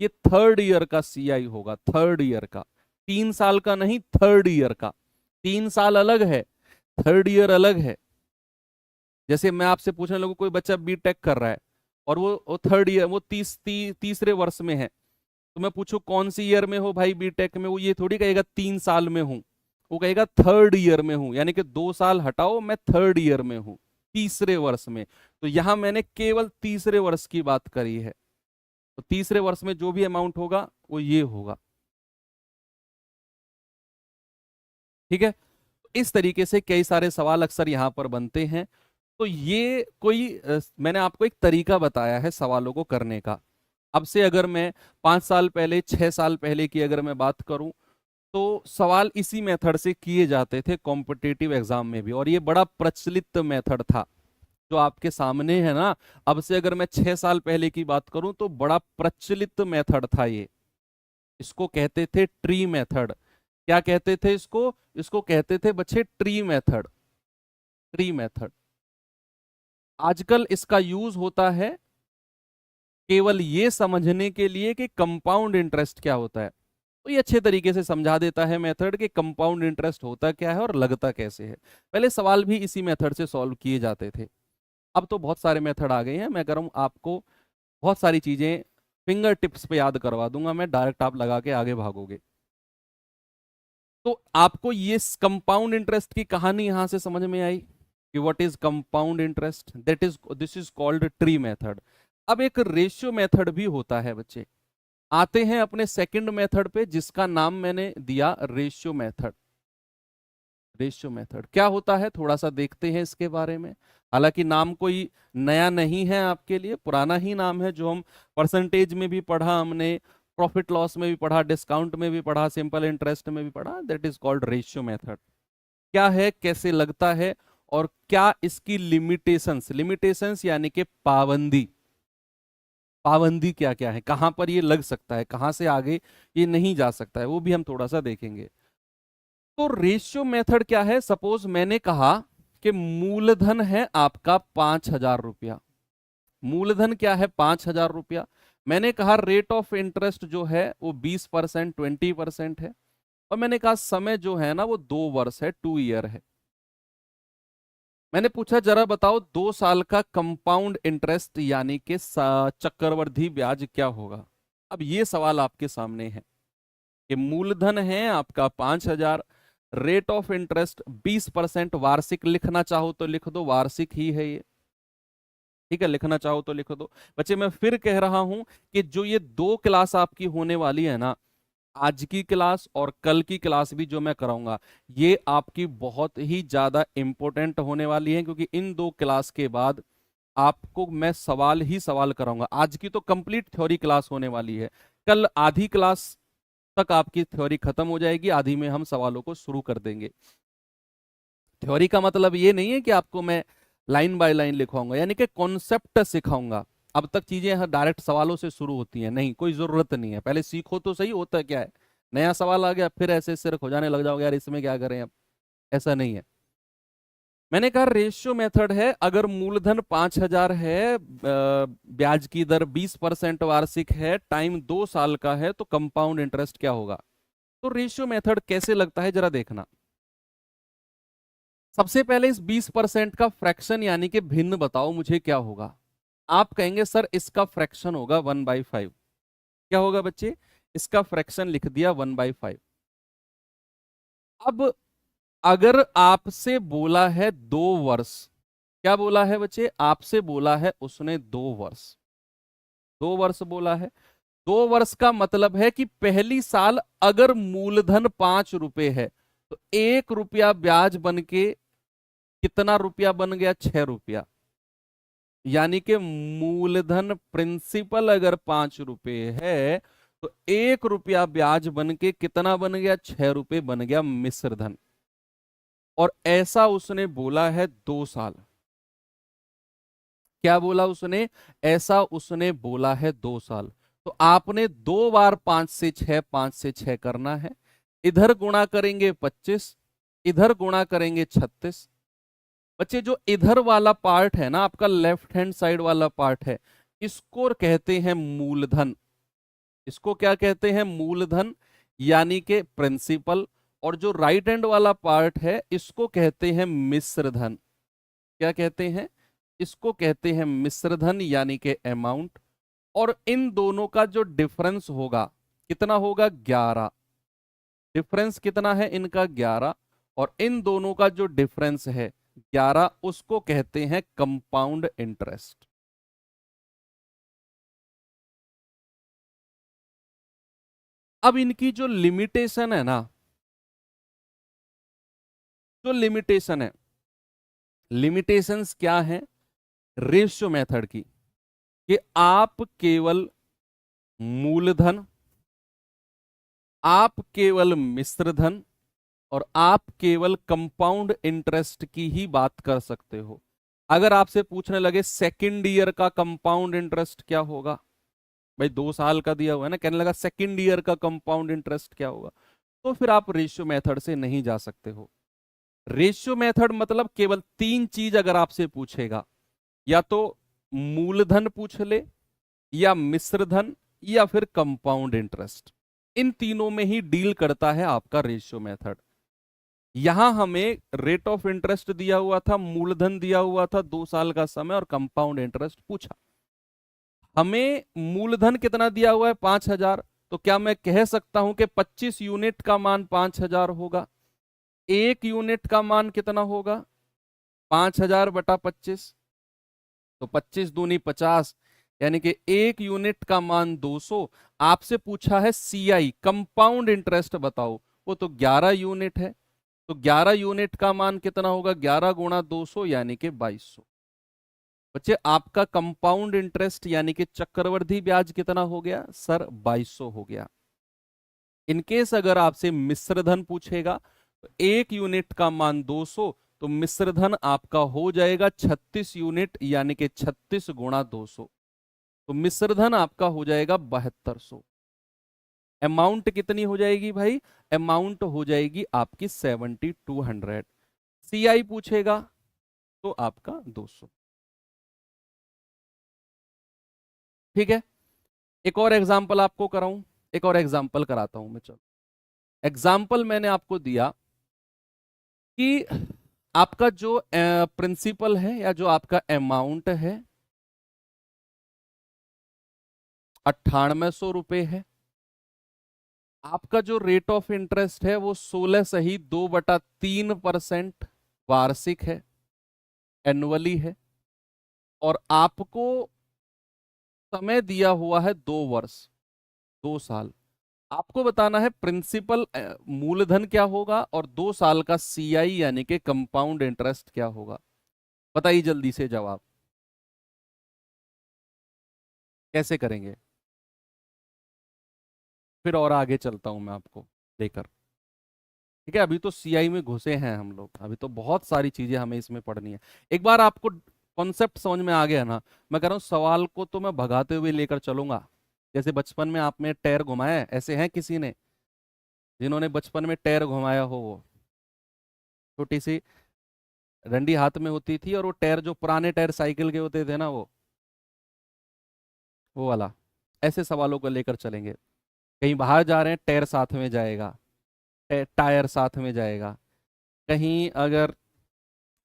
ये थर्ड ईयर का सीआई होगा, थर्ड ईयर का, 3 साल का नहीं, थर्ड ईयर का। 3 साल अलग है, थर्ड ईयर अलग है। जैसे मैं आपसे पूछने लगूं कोई बच्चा बीटेक कर रहा है और वो थर्ड ईयर, वो तीसरे वर्ष में है, तो मैं पूछूं कौन सी ईयर में हो भाई बीटेक में, वो ये थोड़ी कहेगा 3 साल में हूं, वो कहेगा थर्ड ईयर में हूं, यानी कि 2 साल हटाओ मैं थर्ड ईयर में हूं, तीसरे वर्ष में। तो यहां मैंने केवल तीसरे वर्ष की बात करी है, तो तीसरे वर्ष में जो भी अमाउंट होगा वो ये होगा। ठीक है, इस तरीके से कई सारे सवाल अक्सर यहां पर बनते हैं। तो ये कोई मैंने आपको एक तरीका बताया है सवालों को करने का। अब से अगर मैं 5 साल पहले, 6 साल पहले की अगर मैं बात करूं तो सवाल इसी मेथड से किए जाते थे कॉम्पिटिटिव एग्जाम में भी, और ये बड़ा प्रचलित मेथड था जो आपके सामने है ना। अब से अगर मैं 6 साल पहले की बात करूं तो बड़ा प्रचलित मेथड था ये। इसको कहते थे ट्री मेथड। क्या कहते थे इसको, इसको कहते थे बच्चे ट्री मेथड। ट्री मेथड आजकल इसका यूज होता है केवल ये समझने के लिए कि कंपाउंड इंटरेस्ट क्या होता है। तो ये अच्छे तरीके से समझा देता है मेथड कि कंपाउंड इंटरेस्ट होता क्या है और लगता कैसे है। पहले सवाल भी इसी मेथड से सॉल्व किए जाते थे, अब तो बहुत सारे मेथड आ गए हैं। मैं कह रहा हूं आपको बहुत सारी चीजें फिंगर टिप्स पे याद करवा दूंगा मैं, डायरेक्ट आप लगा के आगे भागोगे। तो आपको ये कंपाउंड इंटरेस्ट की कहानी यहां से समझ में आई कि what is compound interest, this is called tree method. अब एक रेशियो मेथड भी होता है बच्चे। आते हैं अपने सेकंड मेथड पे जिसका नाम मैंने दिया रेशियो मेथड। रेशियो मेथड क्या होता है, थोड़ा सा देखते हैं इसके बारे में। हालांकि नाम कोई नया नहीं है आपके लिए, पुराना ही नाम है, जो हम परसेंटेज में भी पढ़ा हमने, प्रॉफिट लॉस में भी पढ़ा, डिस्काउंट में भी पढ़ा, सिंपल इंटरेस्ट में भी पढ़ा। That is called ratio method. क्या है, कैसे लगता है, और क्या इसकी लिमिटेशंस, लिमिटेशंस यानी कि पाबंदी, पाबंदी क्या क्या है, कहां पर ये लग सकता है, कहां से आगे ये नहीं जा सकता है, वो भी हम थोड़ा सा देखेंगे। तो रेशियो मेथड क्या है, सपोज मैंने कहा कि मूलधन है आपका 5,000 रुपया, मूलधन क्या है 5,000 रुपया। मैंने कहा रेट ऑफ इंटरेस्ट जो है वो 20%, 20% है, और मैंने कहा समय जो है ना वो 2 वर्ष है, 2 ईयर है। मैंने पूछा जरा बताओ 2 साल का कंपाउंड इंटरेस्ट यानी कि चक्रवृद्धि ब्याज क्या होगा। अब ये सवाल आपके सामने है कि मूलधन है आपका 5,000, रेट ऑफ इंटरेस्ट 20%, वार्षिक लिखना चाहो तो लिख दो, वार्षिक ही है ये, ठीक है, लिखना चाहो तो लिख दो। बच्चे मैं फिर कह रहा हूं कि जो ये 2 क्लास आपकी होने वाली है ना, आज की क्लास और कल की क्लास भी जो मैं कराऊंगा, ये आपकी बहुत ही ज्यादा इंपॉर्टेंट होने वाली है, क्योंकि इन 2 क्लास के बाद आपको मैं सवाल ही सवाल कराऊंगा। आज की तो कंप्लीट थ्योरी क्लास होने वाली है, कल आधी क्लास तक आपकी थ्योरी खत्म हो जाएगी, आधी में हम सवालों को शुरू कर देंगे। थ्योरी का मतलब ये नहीं है कि आपको मैं लाइन बाय लाइन लिखवाऊंगा, यानी कि कॉन्सेप्ट सिखाऊंगा। अब तक चीजें डायरेक्ट सवालों से शुरू होती हैं, नहीं, कोई जरूरत नहीं है, पहले सीखो तो सही। होता क्या है, नया सवाल आ गया फिर ऐसे सिर खोजाने लग जाओगे, यार इसमें क्या करें अब, ऐसा नहीं है। मैंने कहा रेशियो मेथड है, अगर मूलधन 5,000 है, ब्याज की दर 20% वार्षिक है, टाइम 2 साल का है, तो कंपाउंड इंटरेस्ट क्या होगा। तो रेशियो मेथड कैसे लगता है जरा देखना। सबसे पहले इस 20% का फ्रैक्शन यानी कि भिन्न बताओ मुझे क्या होगा। आप कहेंगे सर इसका फ्रैक्शन होगा 1/5। क्या होगा बच्चे, इसका फ्रैक्शन लिख दिया 1/5। अब अगर आपसे बोला है 2 वर्ष, क्या बोला है बच्चे, आपसे बोला है उसने 2 वर्ष, 2 वर्ष बोला है। 2 वर्ष का मतलब है कि पहली साल अगर मूलधन 5 रुपए है, तो 1 रुपया ब्याज बन के कितना रुपया बन गया, 6 रुपया। यानी कि मूलधन प्रिंसिपल अगर 5 रुपए है, तो 1 रुपया ब्याज बन के कितना बन गया, 6 रुपए बन गया मिश्र धन। और ऐसा उसने बोला है 2 साल। क्या बोला उसने, ऐसा उसने बोला है 2 साल। तो आपने 2 बार 5 से 6, 5 से 6 करना है, इधर गुणा करेंगे 25, इधर गुणा करेंगे 36। बच्चे जो इधर वाला पार्ट है ना आपका, लेफ्ट हैंड साइड वाला पार्ट है, इसको कहते हैं मूलधन। इसको क्या कहते हैं, मूलधन, यानी कि प्रिंसिपल। और जो राइट हैंड वाला पार्ट है इसको कहते हैं मिश्र धन। क्या कहते हैं, इसको कहते हैं मिश्र धन यानी कि अमाउंट। और इन दोनों का जो डिफरेंस होगा कितना होगा, 11। डिफरेंस कितना है इनका, 11। और इन दोनों का जो डिफरेंस है 11, उसको कहते हैं कंपाउंड इंटरेस्ट। अब इनकी जो लिमिटेशन है ना, जो लिमिटेशन है, लिमिटेशंस क्या है रेशियो मेथड की, कि आप केवल मूलधन, आप केवल मिश्र धन, और आप केवल कंपाउंड इंटरेस्ट की ही बात कर सकते हो। अगर आपसे पूछने लगे सेकंड ईयर का कंपाउंड इंटरेस्ट क्या होगा, भाई 2 साल का दिया हुआ है ना, कहने लगा सेकंड ईयर का कंपाउंड इंटरेस्ट क्या होगा, तो फिर आप रेशियो मेथड से नहीं जा सकते हो। रेशियो मेथड मतलब केवल 3 चीज अगर आपसे पूछेगा, या तो मूलधन पूछ ले, या मिश्र धन, या फिर कंपाउंड इंटरेस्ट, इन तीनों में ही डील करता है आपका रेशियो मेथड। यहां हमें रेट ऑफ इंटरेस्ट दिया हुआ था, मूलधन दिया हुआ था, 2 साल का समय, और कंपाउंड इंटरेस्ट पूछा। हमें मूलधन कितना दिया हुआ है, 5,000। तो क्या मैं कह सकता हूं कि 25 यूनिट का मान 5,000 होगा। 1 यूनिट का मान कितना होगा, 5,000 बटा 25, तो 25 दूनी 50, यानी कि 1 यूनिट का मान 200। आपसे पूछा है सीआई कंपाउंड इंटरेस्ट बताओ, वो तो 11 यूनिट है। तो 11 यूनिट का मान कितना होगा, 11 गुणा 200 यानी कि 2200। बच्चे आपका कंपाउंड इंटरेस्ट यानी कि चक्रवृद्धि ब्याज कितना हो गया सर, 2200 हो गया। इनकेस अगर आपसे मिश्रधन पूछेगा तो 1 यूनिट का मान 200, तो मिश्रधन आपका हो जाएगा 36 यूनिट यानी कि 36 गुणा 200, तो मिश्रधन आपका हो जाएगा 7200। अमाउंट कितनी हो जाएगी भाई, अमाउंट हो जाएगी आपकी 7200। सीआई पूछेगा तो आपका 200। ठीक है, एक और एग्जांपल आपको कराऊं, एक और एग्जांपल कराता हूं मैं। चलो एग्जांपल मैंने आपको दिया कि आपका जो प्रिंसिपल है या जो आपका अमाउंट है 9800 रुपए है, आपका जो रेट ऑफ इंटरेस्ट है वो 16 सही 2/3% वार्षिक है, एनुअली है, और आपको समय दिया हुआ है 2 वर्ष, 2 साल। आपको बताना है प्रिंसिपल मूलधन क्या होगा और 2 साल का सीआई यानी कि कंपाउंड इंटरेस्ट क्या होगा। बताइए जल्दी से जवाब, कैसे करेंगे। फिर और आगे चलता हूं मैं आपको लेकर। ठीक है, अभी तो सीआई में घुसे हैं हम लोग, अभी तो बहुत सारी चीजें हमें इसमें पढ़नी है। एक बार आपको कॉन्सेप्ट समझ में आ गया ना, मैं कह रहा हूँ सवाल को तो मैं भगाते हुए लेकर चलूंगा। जैसे बचपन में आपने टायर घुमाया है, ऐसे हैं किसी ने जिन्होंने बचपन में टायर घुमाया हो, वो छोटी सी डंडी हाथ में होती थी और वो टायर जो पुराने टायर साइकिल के होते थे ना, वो वाला। ऐसे सवालों को लेकर चलेंगे। कहीं बाहर जा रहे हैं टायर साथ में जाएगा, टायर साथ में जाएगा। कहीं अगर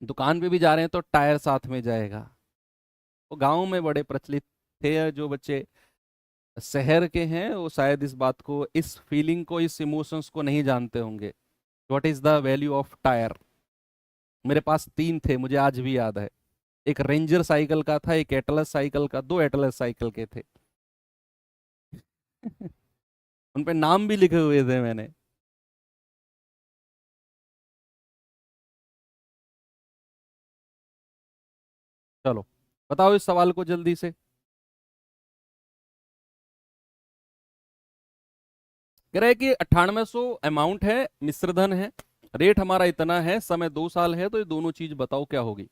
दुकान पे भी जा रहे हैं तो टायर साथ में जाएगा। वो गांव में बड़े प्रचलित थे, जो बच्चे शहर के हैं वो शायद इस बात को, इस फीलिंग को, इस इमोशंस को नहीं जानते होंगे। What is the value of tyre. मेरे पास 3 थे, मुझे आज भी याद है। एक रेंजर साइकिल का था, एक एटलस साइकिल का, 2 एटलस साइकिल के थे। उन पे नाम भी लिखे हुए थे मैंने। चलो बताओ इस सवाल को जल्दी से। कह रहा है कि 9800 अमाउंट है, मिश्रधन है, रेट हमारा इतना है, समय 2 साल है, तो ये दोनों चीज बताओ क्या होगी।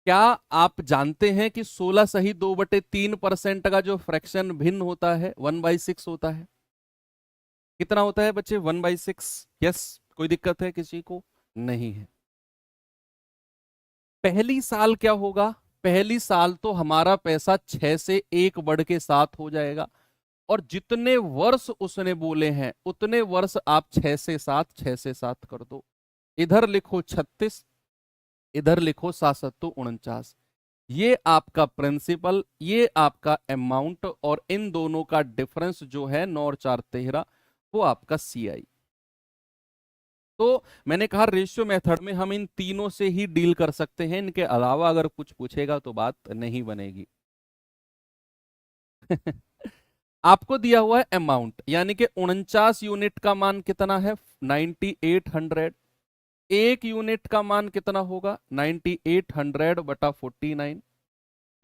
क्या आप जानते हैं कि 16 सही 2/3% का जो फ्रैक्शन भिन्न होता है 1/6 होता है। कितना होता है बच्चे, 1/6। यस, कोई दिक्कत है किसी को, नहीं है। पहली साल क्या होगा, पहली साल तो हमारा पैसा 6 से 1 बढ़ के 7 हो जाएगा, और जितने वर्ष उसने बोले हैं उतने वर्ष आप 6 से 7 कर दो। इधर लिखो 36, इधर लिखो 7 7 49। ये आपका प्रिंसिपल, ये आपका अमाउंट, और इन दोनों का डिफरेंस जो है 9 और 4 13, वो आपका सीआई। तो मैंने कहा रेशियो मेथड में हम इन तीनों से ही डील कर सकते हैं, इनके अलावा अगर कुछ पूछेगा तो बात नहीं बनेगी। आपको दिया हुआ है अमाउंट यानी कि 49 यूनिट का मान कितना है, 9800। 1 यूनिट का मान कितना होगा, 9800/49,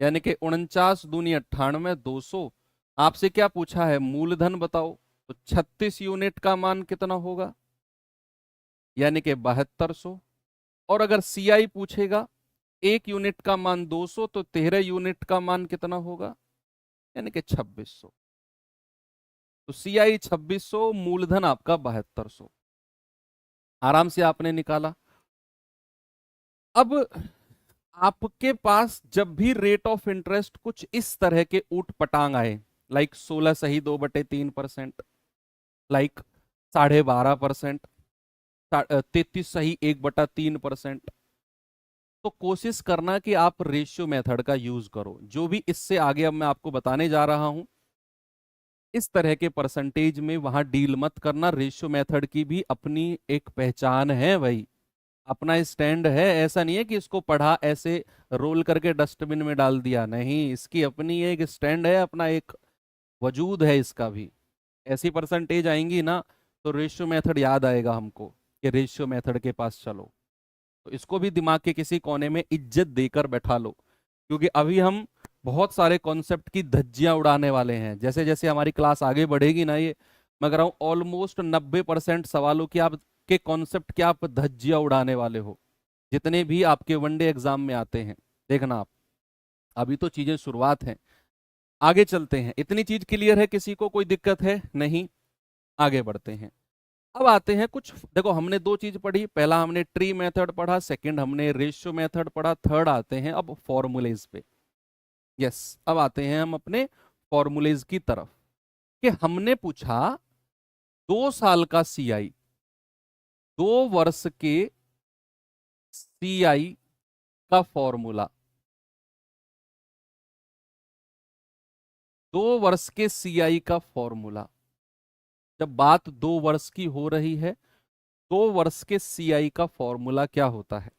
यानी कि 49 दूनी 98, 200। आपसे क्या पूछा है, मूलधन बताओ, तो 36 यूनिट का मान कितना होगा, यानी कि 7200। और अगर सीआई पूछेगा, 1 यूनिट का मान 200, तो 13 यूनिट का मान कितना होगा, यानी कि 2600। तो सीआई 2600, मूलधन आपका 7200। आराम से आपने निकाला। अब आपके पास जब भी रेट ऑफ इंटरेस्ट कुछ इस तरह के ऊट पटांग आए, लाइक 16 सही 2/3%, लाइक 12.5%, 33 सही 1/3%, तो कोशिश करना कि आप रेशियो मेथड का यूज करो। जो भी इससे आगे अब मैं आपको बताने जा रहा हूं, इस तरह के परसेंटेज में वहां डील मत करना। रेशियो मेथड की भी अपनी एक पहचान है भाई, अपना स्टैंड है। ऐसा नहीं है कि इसको पढ़ा ऐसे रोल करके डस्टबिन में डाल दिया, नहीं, इसकी अपनी एक स्टैंड है, अपना एक वजूद है इसका भी। ऐसी परसेंटेज आएंगी ना तो रेशियो मेथड याद आएगा हमको। कि रेशियो मेथड के पास चलो। तो इसको भी दिमाग के किसी कोने में इज्जत देकर बैठा लो, क्योंकि अभी हम बहुत सारे कॉन्सेप्ट की धज्जियां उड़ाने वाले हैं। जैसे जैसे हमारी क्लास आगे बढ़ेगी ना, ये मैं कह रहा हूँ ऑलमोस्ट 90% सवालों की आपके कॉन्सेप्ट के आप धज्जियां उड़ाने वाले हो, जितने भी आपके वनडे एग्जाम में आते हैं। देखना आप, अभी तो चीजें शुरुआत है, आगे चलते हैं। इतनी चीज क्लियर है? किसी को कोई दिक्कत है? नहीं? आगे बढ़ते हैं। अब आते हैं कुछ, देखो हमने दो चीज पढ़ी, पहला हमने ट्री मेथड पढ़ा, सेकंड हमने रेशियो मेथड पढ़ा, थर्ड आते हैं अब फॉर्मूलेज पे। यस, अब आते हैं हम अपने फॉर्मूलेज की तरफ, कि हमने पूछा 2 साल का सीआई, 2 वर्ष के सीआई का फॉर्मूला, 2 वर्ष के सीआई का फॉर्मूला। जब बात 2 वर्ष की हो रही है, 2 वर्ष के सीआई का फॉर्मूला क्या होता है?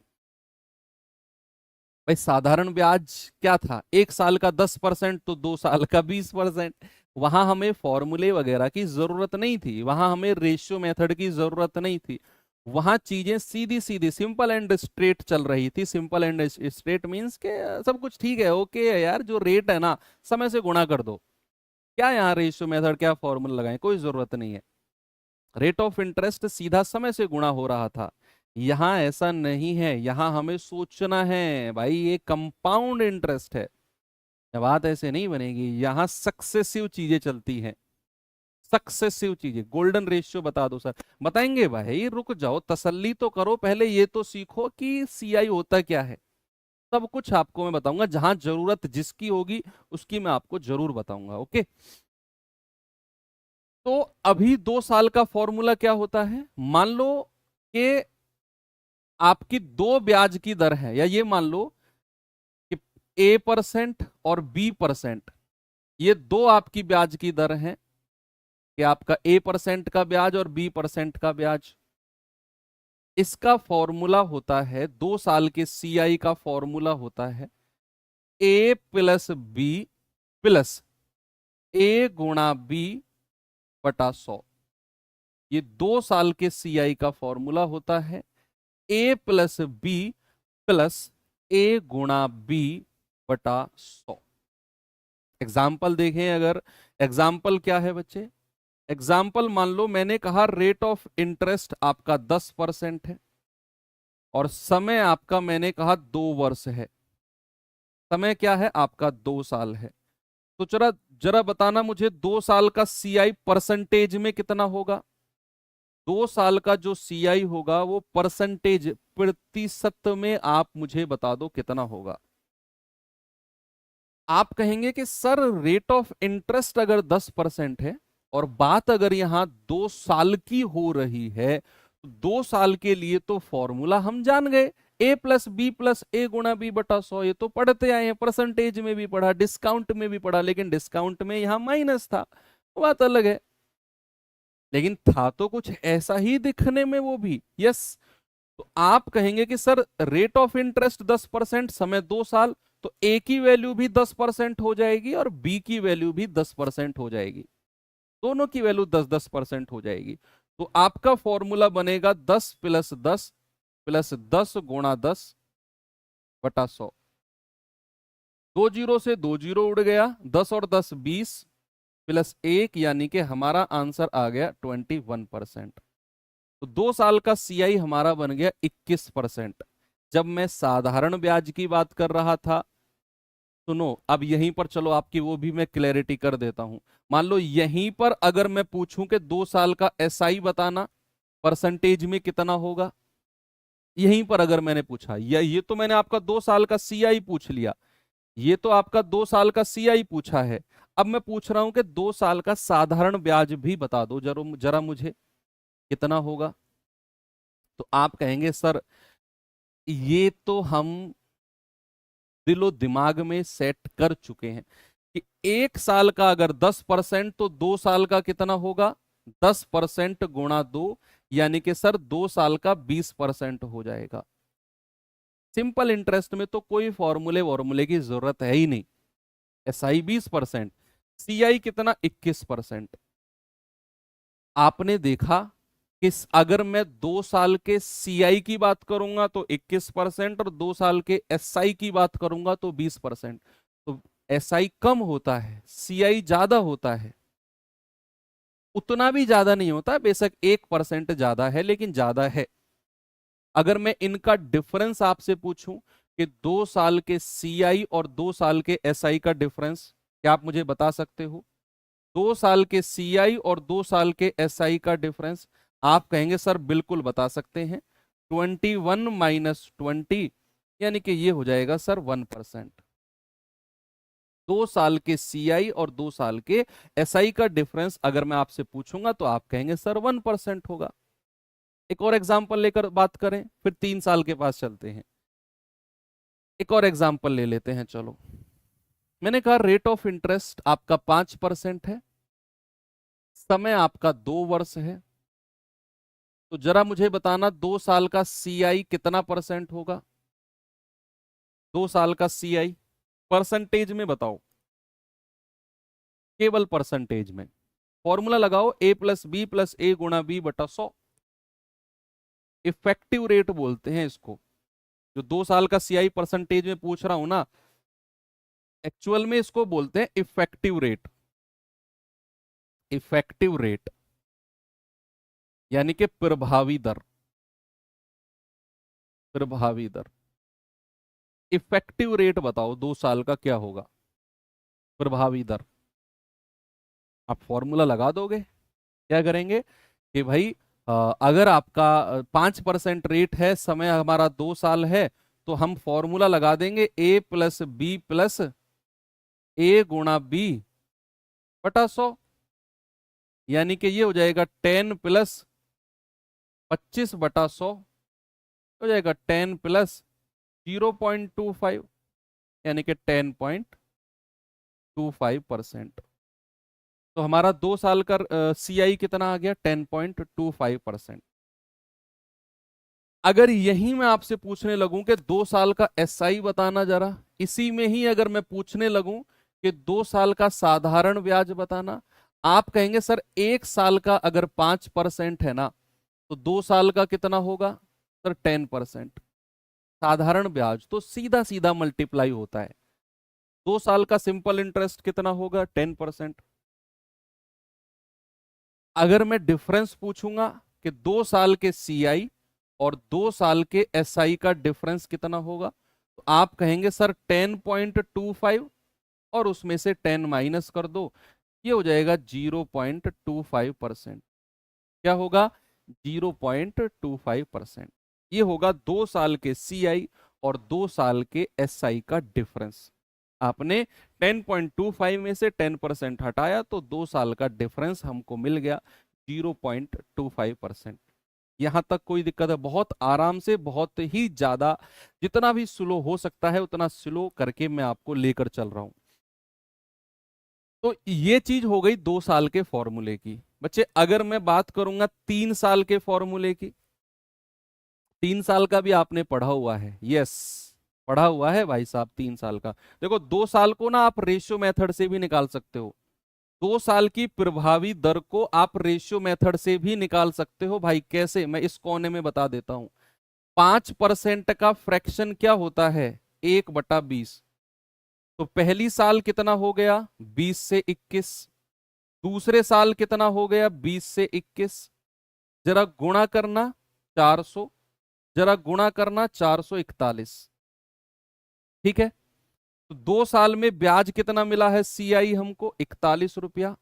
भाई साधारण ब्याज क्या था? 1 साल का 10%, तो 2 साल का 20%। वहां हमें फॉर्मूले वगैरह की जरूरत नहीं थी, वहां हमें रेशियो मेथड की जरूरत नहीं थी। वहां चीजें सीधी सीधी सिंपल एंड स्ट्रेट चल रही थी। सिंपल एंड स्ट्रेट मींस के सब कुछ ठीक है, ओके है यार, जो रेट है ना समय से गुणा कर दो। क्या यहाँ रेशियो मेथड, क्या फॉर्मूला लगाएं, कोई जरूरत नहीं है। रेट ऑफ इंटरेस्ट सीधा समय से गुणा हो रहा था। यहां ऐसा नहीं है, यहां हमें सोचना है भाई, ये कंपाउंड इंटरेस्ट है। बात ऐसे नहीं बनेगी, यहां सक्सेसिव चीजें चलती हैं, सक्सेसिव चीजें। गोल्डन रेशियो बता दो सर, बताएंगे भाई, रुक जाओ, तसल्ली तो करो, पहले ये तो सीखो कि सीआई होता क्या है। सब कुछ आपको मैं बताऊंगा, जहां जरूरत जिसकी होगी उसकी मैं आपको जरूर बताऊंगा। ओके, तो अभी 2 साल का फॉर्मूला क्या होता है? मान लो कि आपकी दो ब्याज की दर है, या ये मान लो कि A% और B%, ये दो आपकी ब्याज की दर है, कि आपका A% का ब्याज और B% का ब्याज। इसका फॉर्मूला होता है, 2 साल के सीआई का फॉर्मूला होता है A plus B plus A गुणा B बटा 100। ये 2 साल के सीआई का फॉर्मूला होता है A plus B plus A गुणा B बटा 100। एग्जाम्पल देखें, अगर एग्जाम्पल क्या है बच्चे? एग्जाम्पल मान लो मैंने कहा रेट ऑफ इंटरेस्ट आपका 10% है, और समय आपका मैंने कहा 2 वर्ष है। समय क्या है आपका? 2 साल है। तो जरा जरा बताना मुझे, 2 साल का सीआई परसेंटेज में कितना होगा? 2 साल का जो सीआई होगा वो परसेंटेज, प्रतिशत में आप मुझे बता दो कितना होगा। आप कहेंगे कि सर रेट ऑफ इंटरेस्ट अगर 10% है और बात अगर यहां 2 साल की हो रही है, तो 2 साल के लिए तो फॉर्मूला हम जान गए, A plus B plus A गुणा बी बटा 100। ये तो पढ़ते आए हैं, परसेंटेज में भी पढ़ा, डिस्काउंट में भी पढ़ा, लेकिन डिस्काउंट में यहां माइनस था, बात अलग है। लेकिन था तो कुछ ऐसा ही दिखने में वो भी। यस, तो आप कहेंगे कि सर रेट ऑफ इंटरेस्ट 10%, समय 2 साल, तो ए की वैल्यू भी 10% हो जाएगी और बी की वैल्यू भी 10% हो जाएगी, दोनों की वैल्यू 10-10% हो जाएगी। तो आपका फॉर्मूला बनेगा 10 प्लस 10 प्लस 10 गुणा 10 बटा 100। 2 जीरो से 2 जीरो उड़ गया, 10 और 10 20 प्लस 1, यानी कि हमारा आंसर आ गया 21%। तो 2 साल का सीआई हमारा बन गया 21%। जब मैं साधारण ब्याज की बात कर रहा था, सुनो अब यहीं पर चलो, आपकी वो भी मैं क्लैरिटी कर देता हूं। मान लो यहीं पर अगर मैं पूछूं कि 2 साल का एसआई बताना, परसेंटेज में कितना होगा, यहीं पर अगर मैंने पूछा, या ये तो मैंने आपका 2 साल का सीआई पूछ लिया, ये तो आपका 2 साल का सीआई पूछा है। अब मैं पूछ रहा हूं कि 2 साल का साधारण ब्याज भी बता दो जरा जरा मुझे, कितना होगा? तो आप कहेंगे सर ये तो हम दिलो दिमाग में सेट कर चुके हैं कि 1 साल का अगर 10%, तो 2 साल का कितना होगा? 10% गुणा 2, यानी कि सर 2 साल का 20% हो जाएगा। सिंपल इंटरेस्ट में तो कोई फॉर्मूले वॉर्मूले की जरूरत है ही नहीं। एसआई 20%, सीआई कितना? 21%। आपने देखा किस अगर मैं 2 साल के सीआई की बात करूंगा तो 21% और 2 साल के एसआई की बात करूंगा तो 20%। तो एसआई कम होता है, सीआई ज्यादा होता है। उतना भी ज्यादा नहीं होता, बेशक 1% ज्यादा है लेकिन ज्यादा है। अगर मैं इनका डिफरेंस आपसे पूछूं कि 2 साल के सीआई और 2 साल के एसआई का डिफरेंस, क्या आप मुझे बता सकते हो? 2 साल के सीआई और 2 साल के एसआई का डिफरेंस आप कहेंगे सर बिल्कुल बता सकते हैं। 21 - 20 यानी कि ये हो जाएगा सर 1%। 2 साल के सीआई और 2 साल के एसआई का डिफरेंस अगर मैं आपसे पूछूंगा तो आप कहेंगे सर 1% होगा। एक और एग्जाम्पल लेकर बात करें, फिर 3 साल के पास चलते हैं। एक और एग्जाम्पल ले लेते हैं, चलो। मैंने कहा रेट ऑफ इंटरेस्ट आपका 5% है, समय आपका 2 वर्ष है। तो जरा मुझे बताना 2 साल का सीआई कितना परसेंट होगा? 2 साल का सीआई परसेंटेज में बताओ, केवल परसेंटेज में। फॉर्मूला लगाओ, A+B+A×B/100। इफेक्टिव रेट बोलते हैं इसको। जो 2 साल का सीआई परसेंटेज में पूछ रहा हूं ना, एक्चुअल में इसको बोलते हैं इफेक्टिव रेट। इफेक्टिव रेट यानी कि प्रभावी दर। प्रभावी दर। इफेक्टिव रेट बताओ 2 साल का क्या होगा? प्रभावी दर। आप फॉर्मूला लगा दोगे? क्या करेंगे कि भाई अगर आपका 5% रेट है, समय हमारा 2 साल है, तो हम फॉर्मूला लगा देंगे A+B+A×B/100। यानी कि ये हो जाएगा 10+25/100, हो जाएगा 10+0.25, यानी कि 10.25%। तो हमारा 2 साल का सीआई कितना आ गया? 10.25%। अगर यही मैं आपसे पूछने लगूं कि 2 साल का एसआई बताना, जरा इसी में ही अगर मैं पूछने लगूं कि 2 साल का साधारण ब्याज बताना, आप कहेंगे सर 1 साल का अगर 5% है ना, तो 2 साल का कितना होगा? सर 10%। साधारण ब्याज तो सीधा सीधा मल्टीप्लाई होता है। 2 साल का सिंपल इंटरेस्ट कितना होगा? 10%। अगर मैं डिफरेंस पूछूंगा कि 2 साल के सीआई और 2 साल के एसआई का डिफरेंस कितना होगा, तो आप कहेंगे सर 10.25, और उसमें से 10 माइनस कर दो, ये हो जाएगा 0.25%। क्या होगा? 0.25%। ये होगा 2 साल के सीआई और 2 साल के एसआई का डिफरेंस। आपने 10.25 में से 10% हटाया तो 2 साल का डिफरेंस हमको मिल गया 0.25%। यहां तक कोई दिक्कत है? बहुत आराम से, बहुत ही ज्यादा, जितना भी स्लो हो सकता है उतना स्लो करके मैं आपको लेकर चल रहा हूं। तो ये चीज हो गई 2 साल के फॉर्मूले की। बच्चे अगर मैं बात करूंगा 3 साल के फॉर्मूले की, 3 साल का भी आपने पढ़ा हुआ है, यस पढ़ा हुआ है भाई साहब 3 साल का। देखो 2 साल को ना आप रेशियो मेथड से भी निकाल सकते हो। 2 साल की प्रभावी दर को आप रेशियो मेथड से भी निकाल सकते हो भाई। कैसे? मैं इस कोने में बता देता हूं। 5% का फ्रैक्शन क्या होता है? 1/20। तो पहली साल कितना हो गया? 20 से 21। दूसरे साल कितना हो गया? 20 से 21। जरा गुणा करना 400, जरा गुणा करना 441। ठीक है। तो 2 साल में ब्याज कितना मिला है सीआई हमको? 41 रुपया।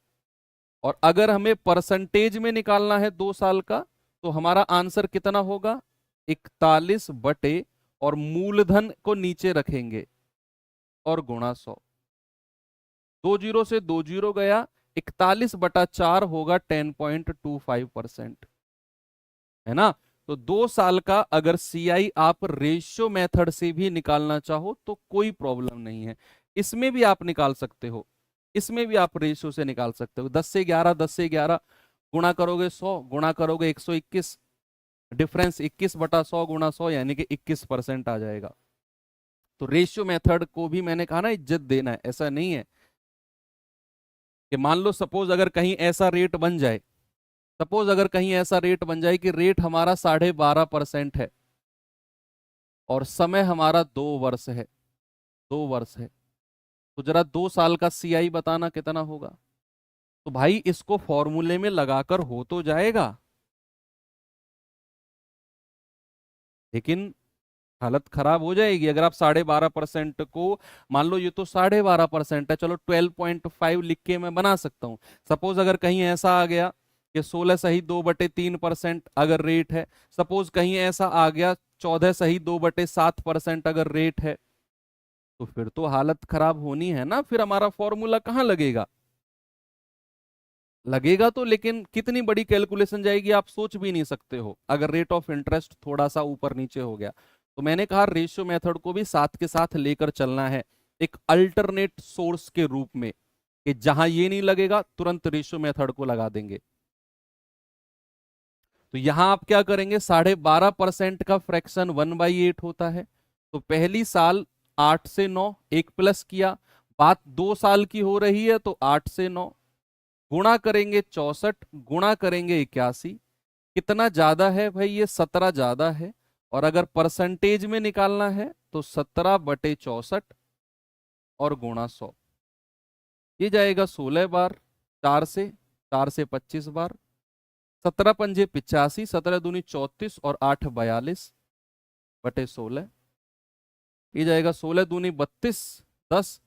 और अगर हमें परसेंटेज में निकालना है 2 साल का, तो हमारा आंसर कितना होगा? 41 बटे, और मूलधन को नीचे रखेंगे और गुणा 100। 2 जीरो से 2 जीरो गया, 41/4 होगा 10.25%, है ना? तो 2 साल का अगर सीआई आप रेशियो मेथड से भी निकालना चाहो तो कोई प्रॉब्लम नहीं है। इसमें भी आप निकाल सकते हो, इसमें भी आप रेशियो से निकाल सकते हो। 10 से 11, 10 से 11 गुणा करोगे 100, गुणा करोगे 121, डिफरेंस 21/100 गुणा 100, यानी कि 21% आ जाएगा। तो रेशियो मेथड को भी मैंने कहा ना इज्जत देना है। ऐसा नहीं है कि मान लो सपोज अगर कहीं ऐसा रेट बन जाए सपोज अगर कहीं ऐसा रेट बन जाए कि रेट हमारा 12.5% है और समय हमारा 2 वर्ष है, 2 वर्ष है, तो जरा 2 साल का सीआई बताना कितना होगा। तो भाई इसको फॉर्मूले में लगाकर हो तो जाएगा, लेकिन हालत खराब हो जाएगी अगर आप 12.5% को, मान लो ये तो 12.5% है, चलो 12.5 लिख के मैं बना सकता हूं। सपोज अगर कहीं ऐसा आ गया कि 16 सही 2/3% अगर रेट है, सपोज कहीं ऐसा आ गया 14 सही 2/7% अगर रेट है, तो फिर तो हालत खराब होनी है ना, फिर हमारा फॉर्मूला कहाँ लगेगा। लगेगा तो, लेकिन कितनी बड़ी कैलकुलेशन जाएगी आप सोच भी नहीं सकते हो अगर रेट ऑफ इंटरेस्ट थोड़ा सा ऊपर नीचे हो गया। तो मैंने कहा रेशियो मेथड को भी साथ के साथ लेकर चलना है, एक अल्टरनेट सोर्स के रूप में, कि जहां ये नहीं लगेगा तुरंत रेशियो मेथड को लगा देंगे। तो यहां आप क्या करेंगे, 12.5% का फ्रैक्शन 1/8 होता है, तो पहली साल 8 से 9 एक प्लस किया, बात 2 साल की हो रही है तो 8 से 9 गुणा करेंगे 64, गुणा करेंगे 81, कितना ज्यादा है भाई, ये 17 ज्यादा है, और अगर परसेंटेज में निकालना है तो 17/64 और गुणा 100, ये जाएगा 16 बार, 4 से 25 बार, 17 पंजे 85, 17 दूनी 34 और 8 42/16, ये जाएगा 16 दूनी 32, 10,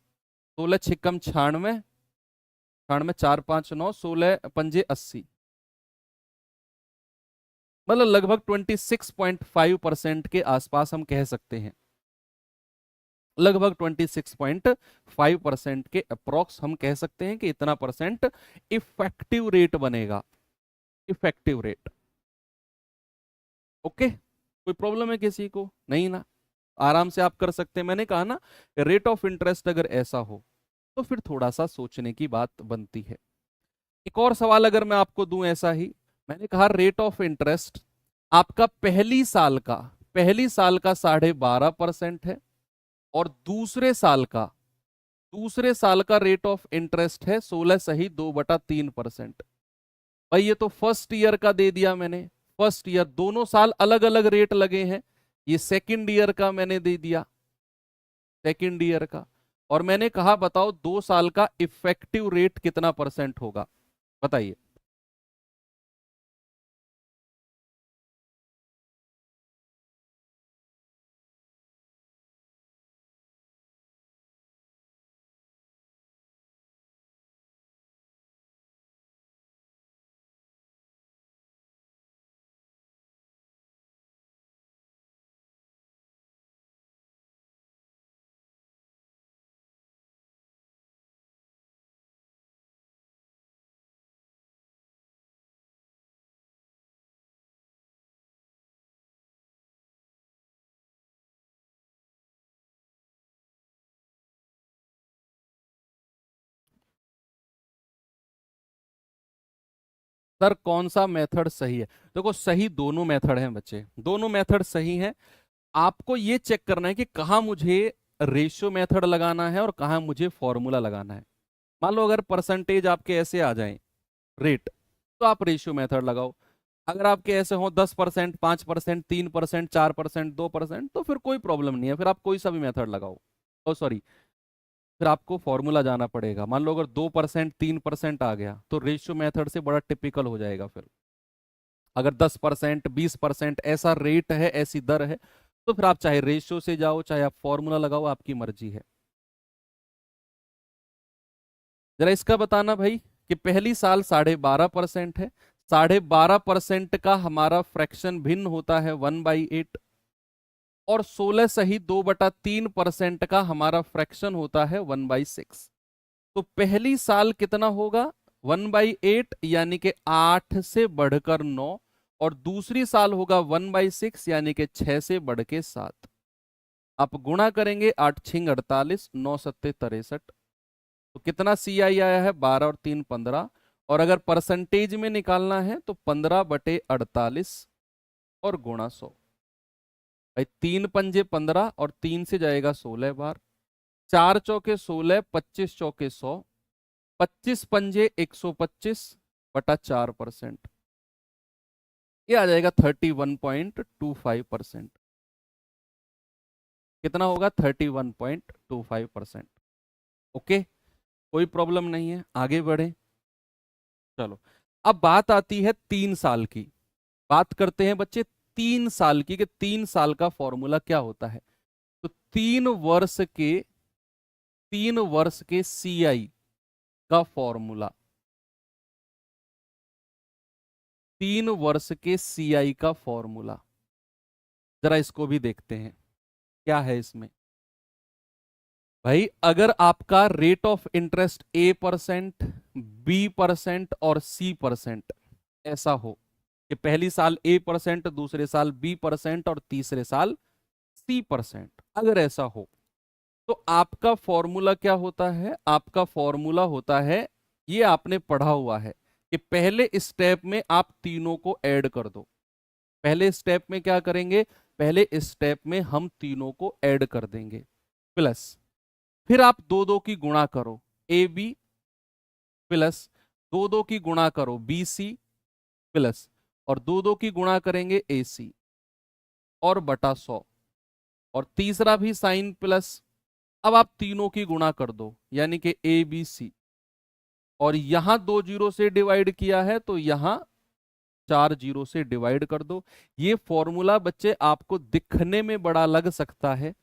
16 छिक्कम 96, 96 4 5 9, 16 पंजे 80, मतलब लगभग 26.5% के आसपास हम कह सकते हैं, लगभग 26.5% के अप्रोक्स हम कह सकते हैं कि इतना परसेंट इफेक्टिव रेट बनेगा, इफेक्टिव रेट। ओके, कोई प्रॉब्लम है किसी को, नहीं ना, आराम से आप कर सकते हैं। मैंने कहा ना, रेट ऑफ इंटरेस्ट अगर ऐसा हो तो फिर थोड़ा सा सोचने की बात बनती है। एक और सवाल अगर मैं आपको दूं ऐसा ही, मैंने कहा रेट ऑफ इंटरेस्ट आपका पहली साल का 12.5% है, और दूसरे साल का रेट ऑफ इंटरेस्ट है 16 सही 2/3%। भाई ये तो फर्स्ट ईयर का दे दिया मैंने, फर्स्ट ईयर, दोनों साल अलग अलग रेट लगे हैं, ये सेकंड ईयर का मैंने दे दिया, सेकंड ईयर का, और मैंने कहा बताओ 2 साल का इफेक्टिव रेट कितना परसेंट होगा, बताइए। सर कौन सा मेथड सही है, देखो सही दोनों मेथड हैं बच्चे, दोनों मेथड सही हैं। आपको ये चेक करना है कि कहाँ मुझे रेशियो मेथड लगाना है और कहाँ मुझे फॉर्मूला लगाना है। मान लो अगर परसेंटेज आपके ऐसे आ जाए रेट, तो आप रेशियो मेथड लगाओ। अगर आपके ऐसे हो 10%, 5%, 3%, 4%, 2%, तो फिर कोई प्रॉब्लम नहीं है, फिर आप कोई सा भी मेथड लगाओ। ओ सॉरी, फिर आपको फॉर्मूला जाना पड़ेगा। मान लो अगर 2%, 3% आ गया तो रेशियो मेथड से बड़ा टिपिकल हो जाएगा। फिर अगर 10%, 20% ऐसा रेट है, ऐसी दर है, तो फिर आप चाहे रेशियो से जाओ चाहे आप फॉर्मूला लगाओ, आपकी मर्जी है। जरा इसका बताना भाई कि पहली साल 12.5% है, 12.5% का हमारा फ्रैक्शन भिन्न होता है 1/8, और 16 सही 2/3% का हमारा फ्रैक्शन होता है 1/6। तो पहली साल कितना होगा, 1/8 यानी कि 8 से बढ़कर 9, और दूसरी साल होगा 1/6 यानी कि 6 से बढ़ के 7। आप गुणा करेंगे, 8 × 6 = 48, 9 × 7 = 63, तो कितना सी आई आया है, 12 और 3 15, और अगर परसेंटेज में निकालना है तो 15/48 और गुणा 100। भाई 3 पंजे 15 और 3 से जाएगा 16 बार, 4 चौके 16, 25 चौके 100, 25 पंजे 125/4%। ये आ जाएगा 31.25%। कितना होगा? 31.25%। ओके, कोई प्रॉब्लम नहीं है, आगे बढ़े। चलो, अब बात आती है 3 साल की। बात करते हैं बच्चे 3 साल की, कि 3 साल का फॉर्मूला क्या होता है। तो 3 वर्ष के सीआई का फॉर्मूला, 3 वर्ष के सीआई का फॉर्मूला, जरा इसको भी देखते हैं क्या है इसमें। भाई, अगर आपका rate of interest A%, B% और C% ऐसा हो कि पहली साल A%, दूसरे साल B% और तीसरे साल C%, अगर ऐसा हो तो आपका फॉर्मूला क्या होता है? आपका फॉर्मूला होता है, ये आपने पढ़ा हुआ है, कि पहले स्टेप में आप तीनों को ऐड कर दो। पहले स्टेप में क्या करेंगे? पहले स्टेप में हम तीनों को ऐड कर देंगे, प्लस फिर आप दो दो की गुणा करो, ए बी, प्लस दो दो की गुणा करो बी सी, प्लस और दो दो की गुणा करेंगे ए सी, और बटा 100, और तीसरा भी साइन प्लस। अब आप तीनों की गुणा कर दो, यानी कि ए बी सी, और यहां 2 जीरो से डिवाइड किया है तो यहां 4 जीरो से डिवाइड कर दो। ये फॉर्मूला बच्चे आपको दिखने में बड़ा लग सकता है,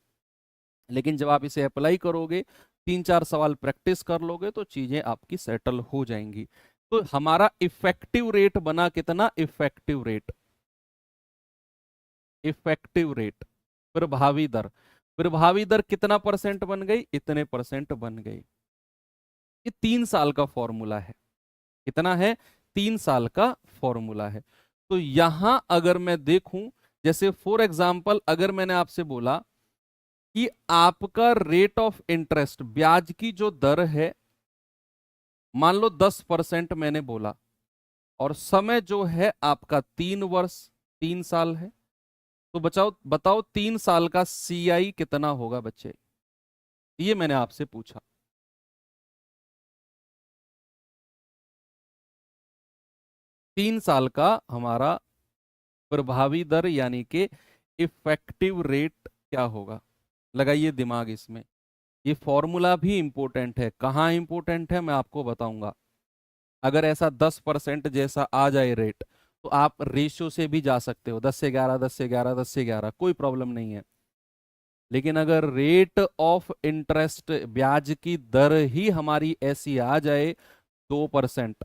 लेकिन जब आप इसे अप्लाई करोगे, 3-4 सवाल प्रैक्टिस कर लोगे, तो चीजें आपकी सेटल हो जाएंगी। तो हमारा इफेक्टिव रेट बना कितना? इफेक्टिव रेट, इफेक्टिव रेट, प्रभावी दर, प्रभावी दर कितना परसेंट बन गई? इतने परसेंट बन गई। ये 3 साल का फॉर्मूला है। कितना है? 3 साल का फॉर्मूला है। तो यहां अगर मैं देखूं, जैसे फॉर एग्जाम्पल अगर मैंने आपसे बोला कि आपका रेट ऑफ इंटरेस्ट, ब्याज की जो दर है, मान लो 10% मैंने बोला, और समय जो है आपका 3 वर्ष, 3 साल है, तो बचाओ बताओ 3 साल का सीआई कितना होगा बच्चे? ये मैंने आपसे पूछा। 3 साल का हमारा प्रभावी दर यानी कि इफेक्टिव रेट क्या होगा? लगाइए दिमाग इसमें। ये फॉर्मूला भी इंपॉर्टेंट है। कहाँ इंपॉर्टेंट है मैं आपको बताऊंगा। अगर ऐसा 10% जैसा आ जाए रेट, तो आप रेशियो से भी जा सकते हो, 10 से 11, 10 से 11, 10 से 11, कोई प्रॉब्लम नहीं है। लेकिन अगर रेट ऑफ इंटरेस्ट, ब्याज की दर ही हमारी ऐसी आ जाए 2%,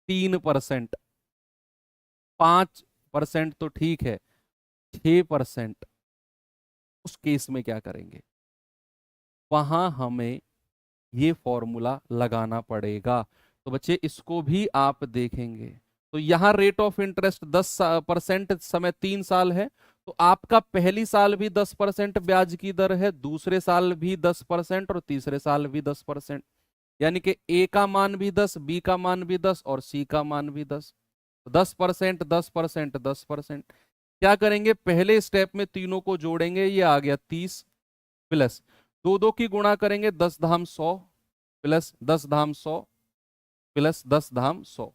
3%, 5% तो ठीक है, 6%, उस केस में क्या करेंगे? वहां हमें ये फॉर्मूला लगाना पड़ेगा। तो बच्चे इसको भी आप देखेंगे। तो यहां रेट ऑफ इंटरेस्ट 10% समय 3 साल है, तो आपका पहली साल भी 10% ब्याज की दर है, दूसरे साल भी 10% और तीसरे साल भी 10%। यानी कि ए का मान भी 10, बी का मान भी 10 और सी का मान भी 10। 10%, 10%, 10%। क्या करेंगे? पहले स्टेप में तीनों को जोड़ेंगे, ये आ गया 30, प्लस दो दो की गुणा करेंगे 10 धाम 100, प्लस 10 धाम 100, प्लस 10 धाम 100,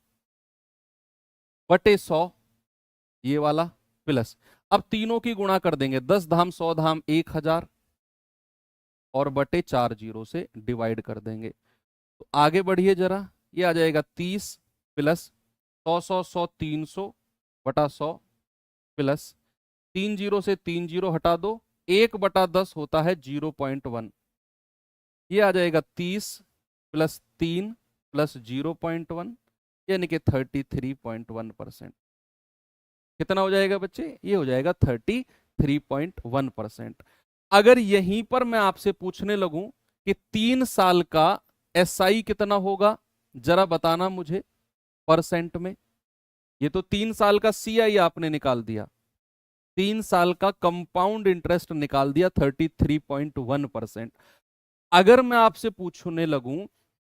बटे 100, ये वाला, प्लस अब तीनों की गुणा कर देंगे, 10 धाम 100 धाम 1000, और बटे 4 जीरो से डिवाइड कर देंगे। तो आगे बढ़िए जरा, ये आ जाएगा 30, प्लस 100 100 100 300, बटा 100, प्लस 3 जीरो से 3 जीरो हटा दो, 1/10 होता है 0.1। ये आ जाएगा 30 प्लस 3 प्लस 0.1, यानी कि 33.1%। कितना हो जाएगा बच्चे? ये हो जाएगा 33.1%। अगर यहीं पर मैं आपसे पूछने लगूं कि 3 साल का एसआई कितना होगा, जरा बताना मुझे परसेंट में। ये तो 3 साल का सीआई आपने निकाल दिया, 3 साल का कंपाउंड इंटरेस्ट निकाल दिया 33.1%। अगर मैं आपसे पूछने लगूं